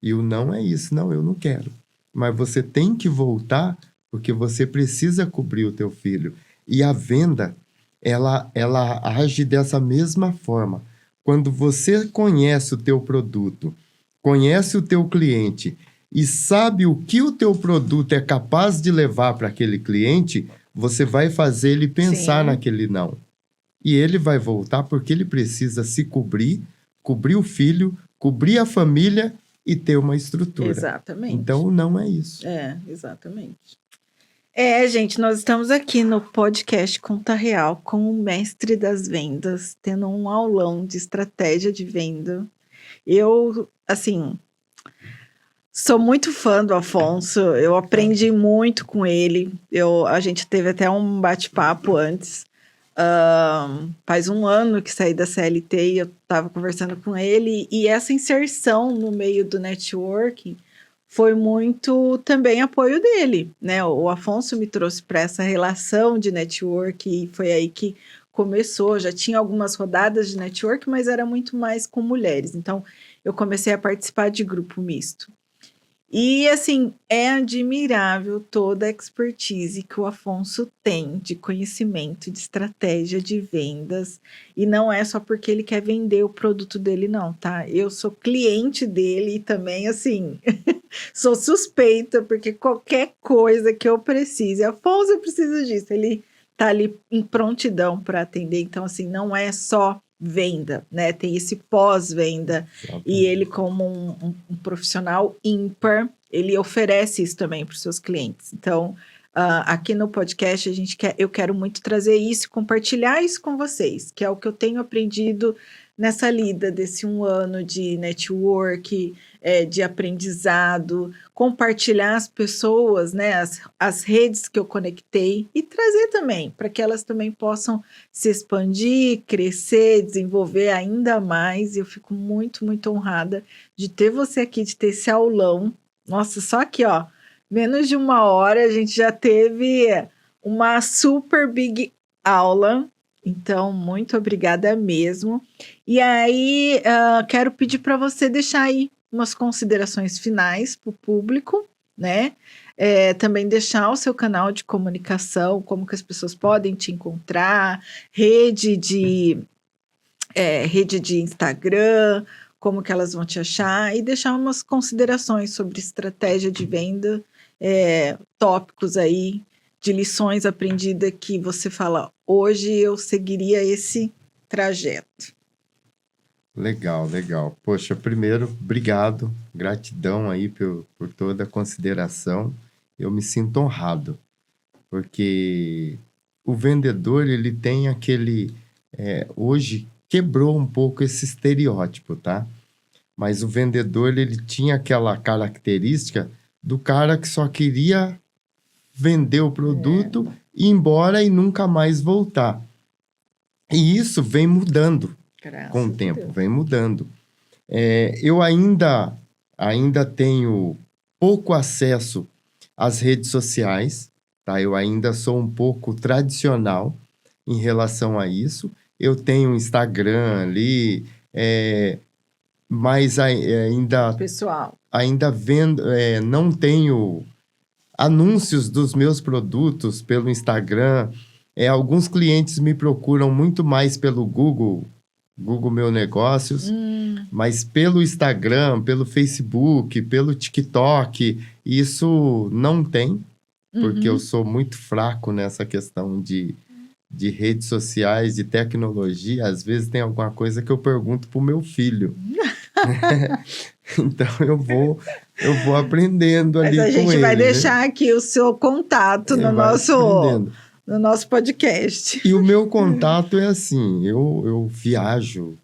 E o não é isso. Não, eu não quero. Mas você tem que voltar porque você precisa cobrir o teu filho. E a venda, ela age dessa mesma forma. Quando você conhece o teu produto, conhece o teu cliente e sabe o que o teu produto é capaz de levar para aquele cliente, você vai fazer ele pensar naquele não. E ele vai voltar porque ele precisa se cobrir o filho, cobrir a família e ter uma estrutura. Exatamente. Então, não é isso. Exatamente. Gente, nós estamos aqui no podcast Conta Real com o mestre das vendas, tendo um aulão de estratégia de venda. Eu, assim, sou muito fã do Afonso, eu aprendi muito com ele. A gente teve até um bate-papo antes. Faz um ano que saí da CLT e eu estava conversando com ele, e essa inserção no meio do networking foi muito também apoio dele, né? O Afonso me trouxe para essa relação de network e foi aí que começou. Já tinha algumas rodadas de network, mas era muito mais com mulheres. Então, eu comecei a participar de grupo misto. E, assim, é admirável toda a expertise que o Afonso tem de conhecimento, de estratégia de vendas. E não é só porque ele quer vender o produto dele, não, tá? Eu sou cliente dele e também, assim, sou suspeita, porque qualquer coisa que eu precise, Afonso, eu preciso disso, ele tá ali em prontidão para atender. Então, assim, não é só venda, né? Tem esse pós-venda. E ele, como um profissional ímpar, ele oferece isso também para os seus clientes. Então, aqui no podcast, eu quero muito trazer isso, compartilhar isso com vocês, que é o que eu tenho aprendido nessa lida desse 1 ano de network, de aprendizado, compartilhar as pessoas, né, as redes que eu conectei e trazer também, para que elas também possam se expandir, crescer, desenvolver ainda mais. E eu fico muito, muito honrada de ter você aqui, de ter esse aulão. Nossa, só aqui, ó, menos de 1 hora a gente já teve uma super big aula. Então, muito obrigada mesmo. E aí, quero pedir para você deixar aí umas considerações finais para o público, né? Também deixar o seu canal de comunicação, como que as pessoas podem te encontrar, rede de Instagram, como que elas vão te achar, e deixar umas considerações sobre estratégia de venda, tópicos aí de lições aprendidas que você fala, hoje eu seguiria esse trajeto. Legal, legal. Poxa, primeiro, obrigado, gratidão aí por toda a consideração. Eu me sinto honrado, porque o vendedor, ele tem aquele... hoje quebrou um pouco esse estereótipo, tá? Mas o vendedor, ele tinha aquela característica do cara que só queria vender o produto, ir embora e nunca mais voltar. E isso vem mudando. Graças com o tempo, vem mudando. Eu ainda tenho pouco acesso às redes sociais, tá? Eu ainda sou um pouco tradicional em relação a isso. Eu tenho um Instagram ali, mas ainda... Pessoal. Ainda vendo, não tenho anúncios dos meus produtos pelo Instagram. Alguns clientes me procuram muito mais pelo Google Meu Negócios, mas pelo Instagram, pelo Facebook, pelo TikTok, isso não tem, porque eu sou muito fraco nessa questão de redes sociais, de tecnologia. Às vezes tem alguma coisa que eu pergunto pro meu filho, Então eu vou aprendendo ali Mas a com gente ele, vai né? deixar aqui o seu contato Vai aprendendo. no nosso podcast. E o meu contato é assim, eu viajo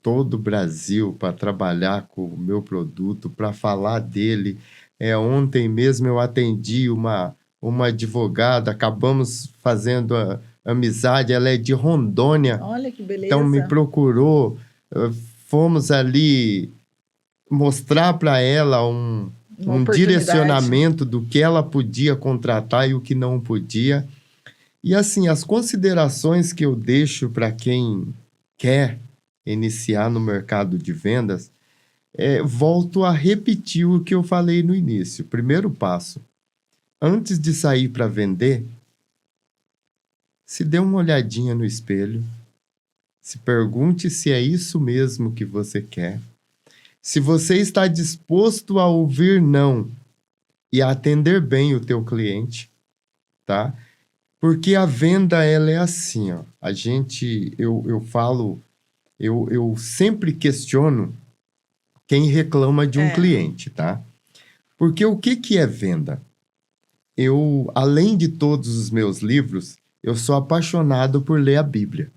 todo o Brasil para trabalhar com o meu produto, para falar dele. Ontem mesmo eu atendi uma advogada, acabamos fazendo amizade, ela é de Rondônia, Olha que então me beleza. procurou, fomos ali mostrar para ela Uma um oportunidade. direcionamento do que ela podia contratar e o que não podia. E assim, as considerações que eu deixo para quem quer iniciar no mercado de vendas, volto a repetir o que eu falei no início. Primeiro passo, antes de sair para vender, se dê uma olhadinha no espelho, se pergunte se é isso mesmo que você quer, se você está disposto a ouvir não e a atender bem o teu cliente, tá? Porque a venda, ela é assim, ó. Eu falo, eu sempre questiono quem reclama de um cliente, tá? Porque o que é venda? Além de todos os meus livros, eu sou apaixonado por ler a Bíblia.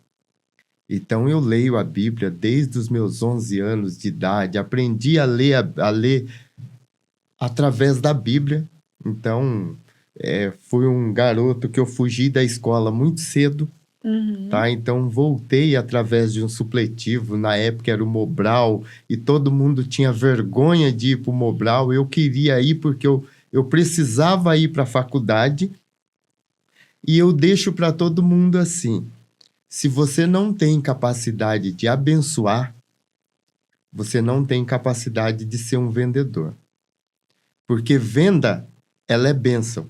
Então, eu leio a Bíblia desde os meus 11 anos de idade, aprendi a ler através da Bíblia. Então, fui um garoto que eu fugi da escola muito cedo, tá? Então, voltei através de um supletivo. Na época era o Mobral e todo mundo tinha vergonha de ir para o Mobral. Eu queria ir porque eu precisava ir para a faculdade. E eu deixo para todo mundo assim: se você não tem capacidade de abençoar, você não tem capacidade de ser um vendedor. Porque venda, ela é bênção.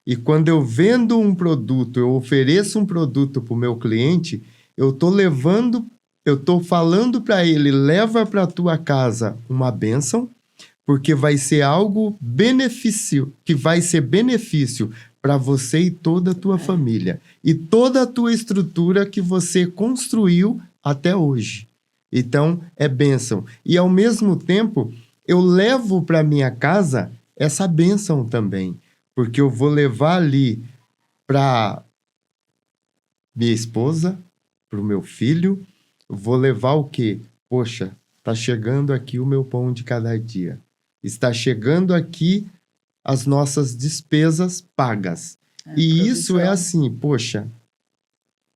E quando eu vendo um produto, eu ofereço um produto para o meu cliente, eu estou falando para ele, leva para a tua casa uma bênção, porque vai ser algo que vai ser benefício para você e toda a tua família. E toda a tua estrutura que você construiu até hoje. Então, é bênção. E, ao mesmo tempo, eu levo para minha casa essa bênção também. Porque eu vou levar ali para minha esposa, para o meu filho, vou levar o quê? Poxa, está chegando aqui o meu pão de cada dia. Está chegando aqui as nossas despesas pagas. E provisão. Isso é assim, poxa,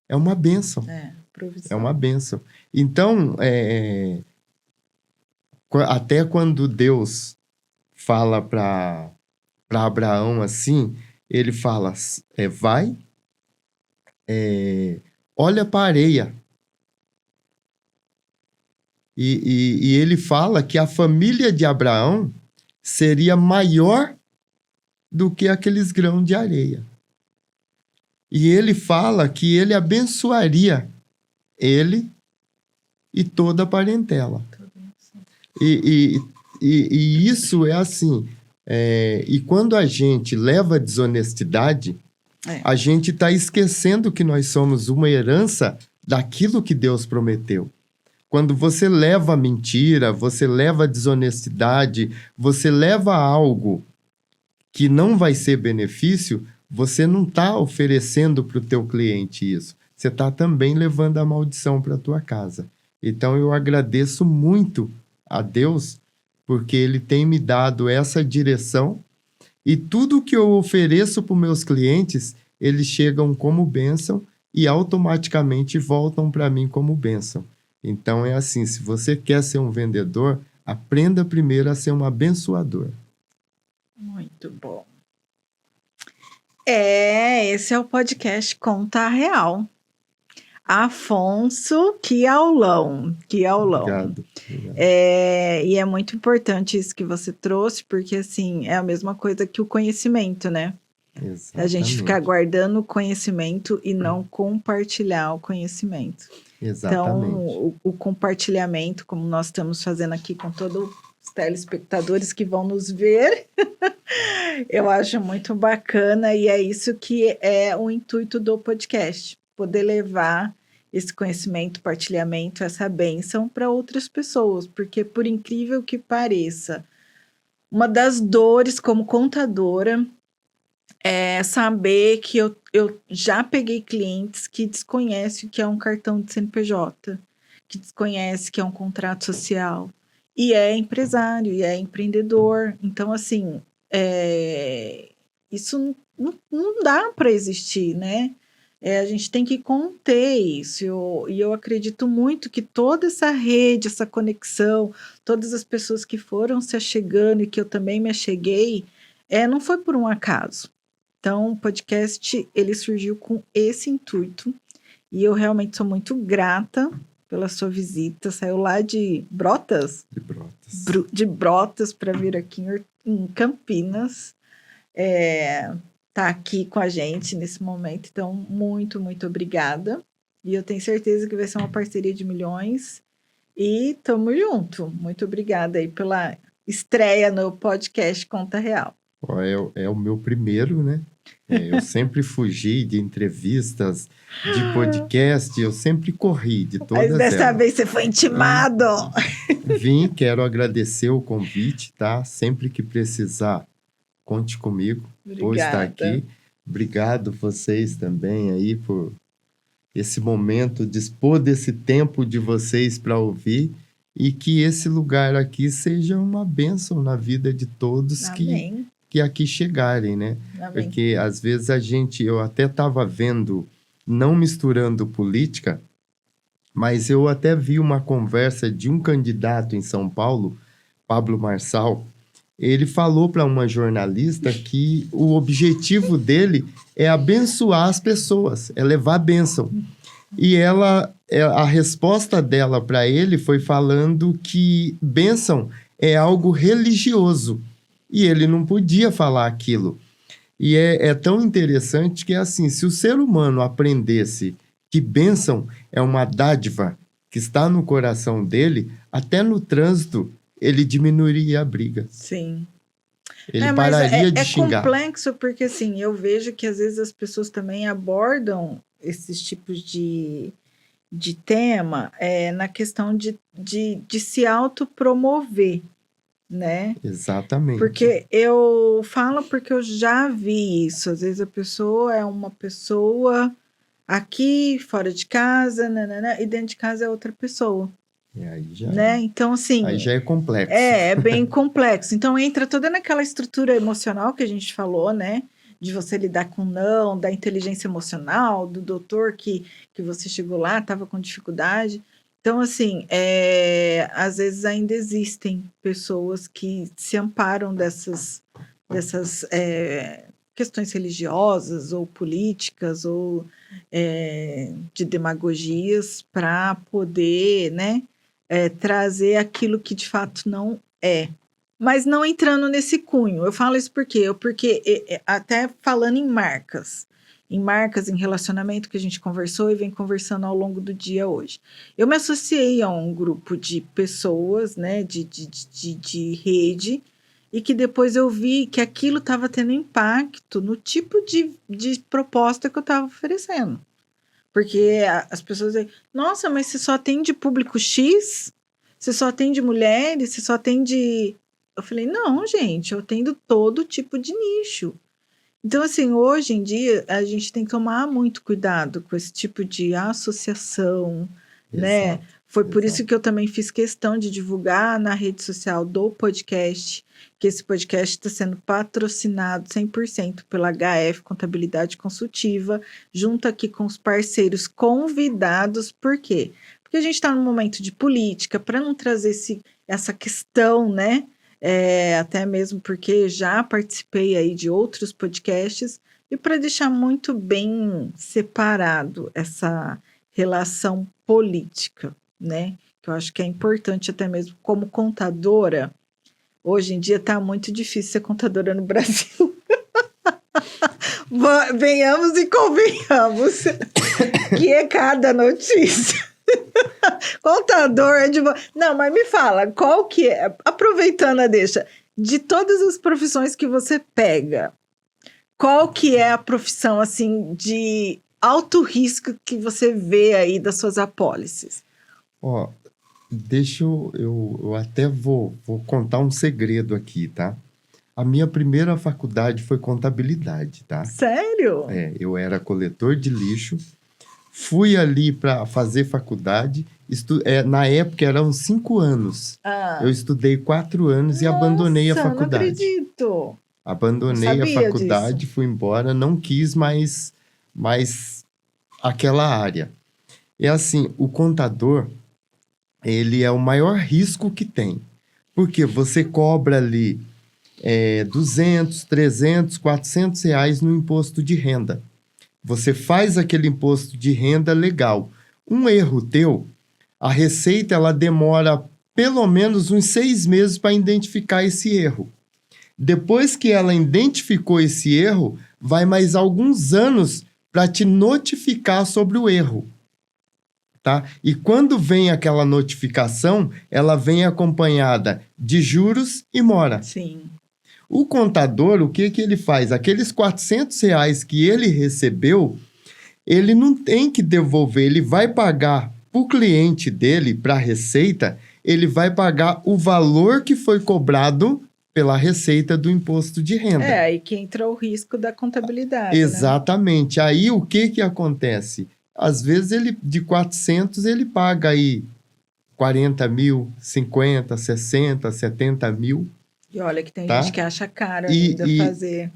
é uma bênção. Provisão. É uma bênção. Então, até quando Deus fala para Abraão assim, ele fala, vai, olha para a areia. E ele fala que a família de Abraão seria maior do que aqueles grãos de areia. E ele fala que ele abençoaria ele e toda a parentela. E isso é assim. E quando a gente leva a desonestidade, a gente está esquecendo que nós somos uma herança daquilo que Deus prometeu. Quando você leva a mentira, você leva a desonestidade, você leva algo que não vai ser benefício, você não está oferecendo para o teu cliente isso. Você está também levando a maldição para a tua casa. Então, eu agradeço muito a Deus, porque Ele tem me dado essa direção e tudo que eu ofereço para os meus clientes, eles chegam como bênção e automaticamente voltam para mim como bênção. Então, é assim, se você quer ser um vendedor, aprenda primeiro a ser um abençoador. Muito bom. Esse é o podcast Conta Real. Afonso, que aulão. Obrigado. E é muito importante isso que você trouxe, porque assim, é a mesma coisa que o conhecimento, né? Exatamente. A gente ficar guardando o conhecimento e não compartilhar o conhecimento. Exatamente. Então, o compartilhamento, como nós estamos fazendo aqui com todos os telespectadores que vão nos ver, eu acho muito bacana e é isso que é o intuito do podcast, poder levar esse conhecimento, partilhamento, essa bênção para outras pessoas, porque por incrível que pareça, uma das dores como contadora é saber que eu já peguei clientes que desconhecem o que é um cartão de CNPJ, que desconhecem o que é um contrato social, e é empresário, e é empreendedor. Então, assim, isso não dá para existir, né? A gente tem que conter isso. E eu acredito muito que toda essa rede, essa conexão, todas as pessoas que foram se achegando e que eu também me acheguei, não foi por um acaso. Então, o podcast, ele surgiu com esse intuito. E eu realmente sou muito grata pela sua visita. Saiu lá de Brotas? De Brotas. De Brotas para vir aqui em Campinas. Tá aqui com a gente nesse momento. Então, muito, muito obrigada. E eu tenho certeza que vai ser uma parceria de milhões. E tamo junto. Muito obrigada aí pela estreia no podcast Conta Real. É o meu primeiro, né? Eu sempre fugi de entrevistas, de podcast, eu sempre corri de todas elas. Mas dessa vez você foi intimado. Quero agradecer o convite, tá? Sempre que precisar, conte comigo. Obrigada. Vou estar aqui. Obrigado vocês também aí por esse momento, dispor desse tempo de vocês para ouvir e que esse lugar aqui seja uma bênção na vida de todos que aqui chegarem, né? Amém. Porque às vezes eu até estava vendo, não misturando política, mas eu até vi uma conversa de um candidato em São Paulo, Pablo Marçal. Ele falou para uma jornalista que o objetivo dele é abençoar as pessoas, é levar bênção. E a resposta dela para ele foi falando que bênção é algo religioso. E ele não podia falar aquilo. E é tão interessante que, assim, se o ser humano aprendesse que bênção é uma dádiva que está no coração dele, até no trânsito ele diminuiria a briga. Sim. Ele pararia de xingar. É complexo porque, assim, eu vejo que às vezes as pessoas também abordam esses tipos de tema na questão de se autopromover, né? Exatamente. Porque eu falo porque eu já vi isso. Às vezes a pessoa é uma pessoa aqui, fora de casa, nanana, e dentro de casa é outra pessoa. E aí já, né? Então, assim... Aí já é complexo. É bem complexo. Então, entra toda naquela estrutura emocional que a gente falou, né? De você lidar com não, da inteligência emocional, do doutor que você chegou lá, estava com dificuldade. Então, assim, às vezes ainda existem pessoas que se amparam dessas questões religiosas ou políticas ou de demagogias para poder, né, trazer aquilo que de fato não é. Mas não entrando nesse cunho. Eu falo isso porque até falando em marcas, em relacionamento que a gente conversou e vem conversando ao longo do dia hoje. Eu me associei a um grupo de pessoas, né, de rede, e que depois eu vi que aquilo estava tendo impacto no tipo de proposta que eu estava oferecendo. Porque as pessoas dizem, nossa, mas você só atende público X? Você só atende mulheres? Você só atende... Eu falei, não, gente, eu atendo todo tipo de nicho. Então, assim, hoje em dia, a gente tem que tomar muito cuidado com esse tipo de associação, né? Foi por isso que eu também fiz questão de divulgar na rede social do podcast, que esse podcast está sendo patrocinado 100% pela HF Contabilidade Consultiva, junto aqui com os parceiros convidados. Por quê? Porque a gente está num momento de política, para não trazer essa questão, né? Até mesmo porque já participei aí de outros podcasts, e para deixar muito bem separado essa relação política, né? Que eu acho que é importante até mesmo como contadora. Hoje em dia está muito difícil ser contadora no Brasil. Venhamos e convenhamos que é cada notícia. Contador, não, mas me fala, qual que é, aproveitando a deixa, de todas as profissões que você pega, qual que é a profissão, assim, de alto risco que você vê aí das suas apólices? Ó, eu até vou contar um segredo aqui, tá? A minha primeira faculdade foi contabilidade, tá? Sério? Eu era coletor de lixo, fui ali para fazer faculdade, na época eram 5 anos. Eu estudei 4 anos e abandonei a Nossa, não faculdade. acredito. Abandonei Não a sabia faculdade, disso. fui embora, não quis mais aquela área. É assim, o contador, ele é o maior risco que tem. Porque você cobra ali 200, 300, 400 reais no imposto de renda. Você faz aquele imposto de renda legal. Um erro teu, a Receita ela demora pelo menos uns 6 meses para identificar esse erro. Depois que ela identificou esse erro, vai mais alguns anos para te notificar sobre o erro. Tá? E quando vem aquela notificação, ela vem acompanhada de juros e mora. Sim. O contador, o que ele faz? Aqueles 400 reais que ele recebeu, ele não tem que devolver, ele vai pagar para o cliente dele, para a Receita, ele vai pagar o valor que foi cobrado pela Receita do Imposto de Renda. Aí que entra o risco da contabilidade, Exatamente. né? Aí o que acontece? Às vezes de 400 ele paga aí 40 mil, 50, 60, 70 mil. E olha que tem tá? gente que acha caro ainda fazer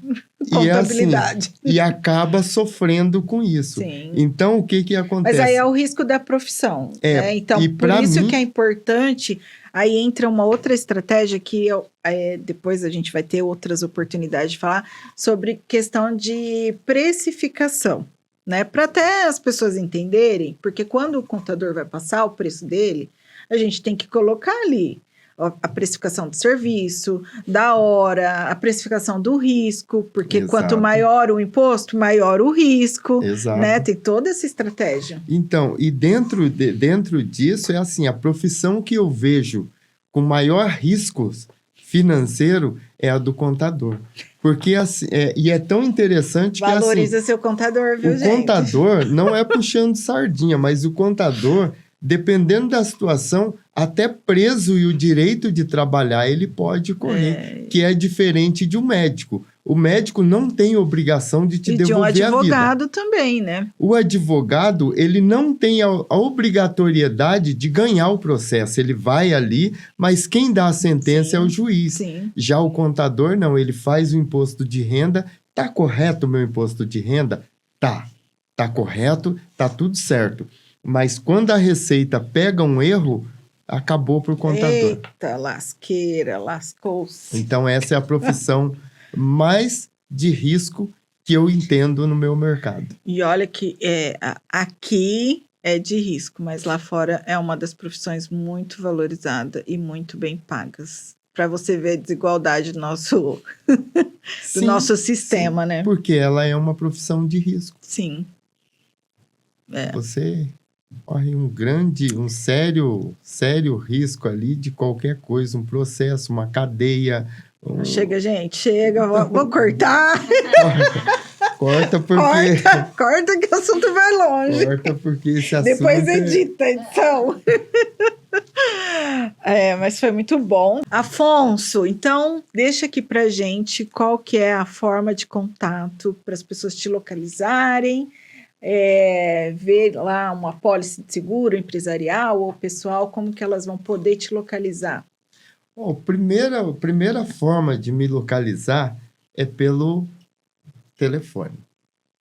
contabilidade. E acaba sofrendo com isso. Sim. Então, o que acontece? Mas aí é o risco da profissão. Né? Então, e por isso que é importante. Aí entra uma outra estratégia que depois a gente vai ter outras oportunidades de falar sobre questão de precificação. Né? Para até as pessoas entenderem, porque quando o contador vai passar o preço dele, a gente tem que colocar ali a precificação do serviço, da hora, a precificação do risco, porque Exato. Quanto maior o imposto, maior o risco, Exato. Né? Tem toda essa estratégia. Então, e dentro disso é assim, a profissão que eu vejo com maior risco financeiro é a do contador. Porque assim, e é tão interessante Valoriza que assim, seu contador, viu, gente? O contador não é puxando sardinha, mas o contador, dependendo da situação, até preso e o direito de trabalhar ele pode correr, que é diferente de um médico. O médico não tem obrigação de te devolver a vida. E de um advogado também, né? O advogado, ele não tem a obrigatoriedade de ganhar o processo. Ele vai ali, mas quem dá a sentença é o juiz. Sim. Já o contador, não. Ele faz o imposto de renda. Tá correto o meu imposto de renda? Tá. Tá correto, tá tudo certo. Mas quando a Receita pega um erro, acabou para o contador. Eita, lasqueira, lascou-se. Então, essa é a profissão mais de risco que eu entendo no meu mercado. E olha que aqui é de risco, mas lá fora é uma das profissões muito valorizada e muito bem pagas. Para você ver a desigualdade do nosso, do nosso sistema, né? Porque ela é uma profissão de risco. Sim. Você corre um sério risco ali de qualquer coisa, um processo, uma cadeia. Chega, gente, chega, vou cortar. Corta porque... Corta que o assunto vai longe. Corta porque esse assunto... Depois edita, então. Mas foi muito bom. Afonso, então, deixa aqui pra gente qual que é a forma de contato para as pessoas te localizarem, ver lá uma apólice de seguro empresarial ou pessoal, como que elas vão poder te localizar? Bom, a primeira forma de me localizar é pelo telefone.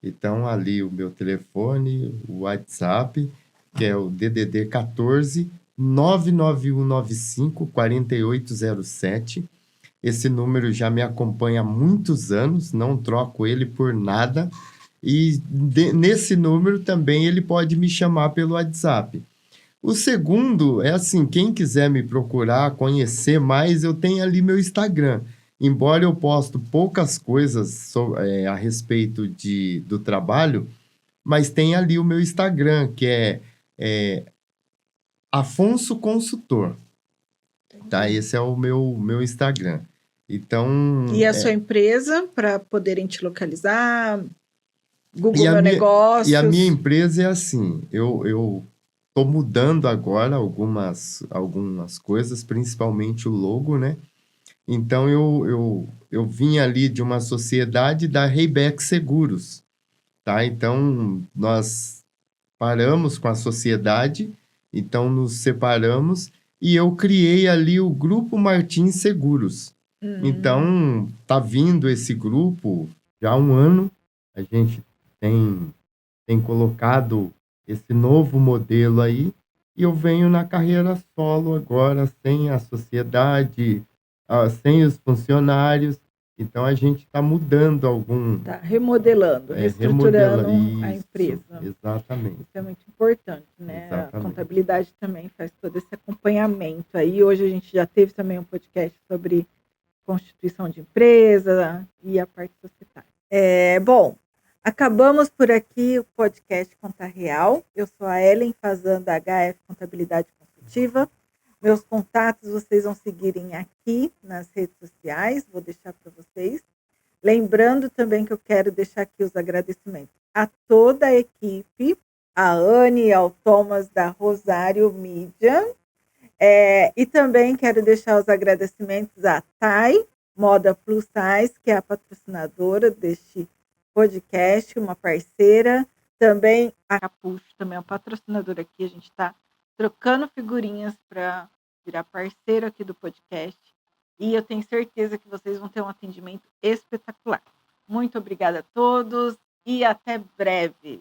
Então, ali o meu telefone, o WhatsApp, que é o DDD 14 99195 4807. Esse número já me acompanha há muitos anos, não troco ele por nada. E nesse número também ele pode me chamar pelo WhatsApp. O segundo é assim, quem quiser me procurar, conhecer mais, eu tenho ali meu Instagram. Embora eu posto poucas coisas a respeito do trabalho, mas tem ali o meu Instagram, que é Afonso Consultor. Tá? Esse é o meu Instagram. Então... E a sua empresa, para poderem te localizar? Google E a Meu minha, Negócios. e a minha empresa é assim, eu tô mudando agora algumas coisas, principalmente o logo, né? Então, eu vim ali de uma sociedade da Rayback Seguros, tá? Então, nós paramos com a sociedade, então nos separamos e eu criei ali o Grupo Martins Seguros. Então, tá vindo esse grupo já há um ano, a gente tem colocado esse novo modelo aí, e eu venho na carreira solo agora, sem a sociedade, sem os funcionários. Então a gente está mudando Tá remodelando, remodela reestruturando a isso, empresa. exatamente, Isso é muito importante, né? A exatamente. contabilidade também faz todo esse acompanhamento. Aí hoje a gente já teve também um podcast sobre constituição de empresa e a parte societária. Bom, acabamos por aqui o podcast Conta Real. Eu sou a Ellen Fazan, da HF Contabilidade Consultiva. Meus contatos vocês vão seguirem aqui nas redes sociais, vou deixar para vocês. Lembrando também que eu quero deixar aqui os agradecimentos a toda a equipe, a Anne e ao Thomas da Rosário Media. E também quero deixar os agradecimentos à Thay, Moda Plus Size, que é a patrocinadora deste podcast, uma parceira. Também a Capucho, também é um patrocinador aqui. A gente está trocando figurinhas para virar parceiro aqui do podcast. E eu tenho certeza que vocês vão ter um atendimento espetacular. Muito obrigada a todos e até breve.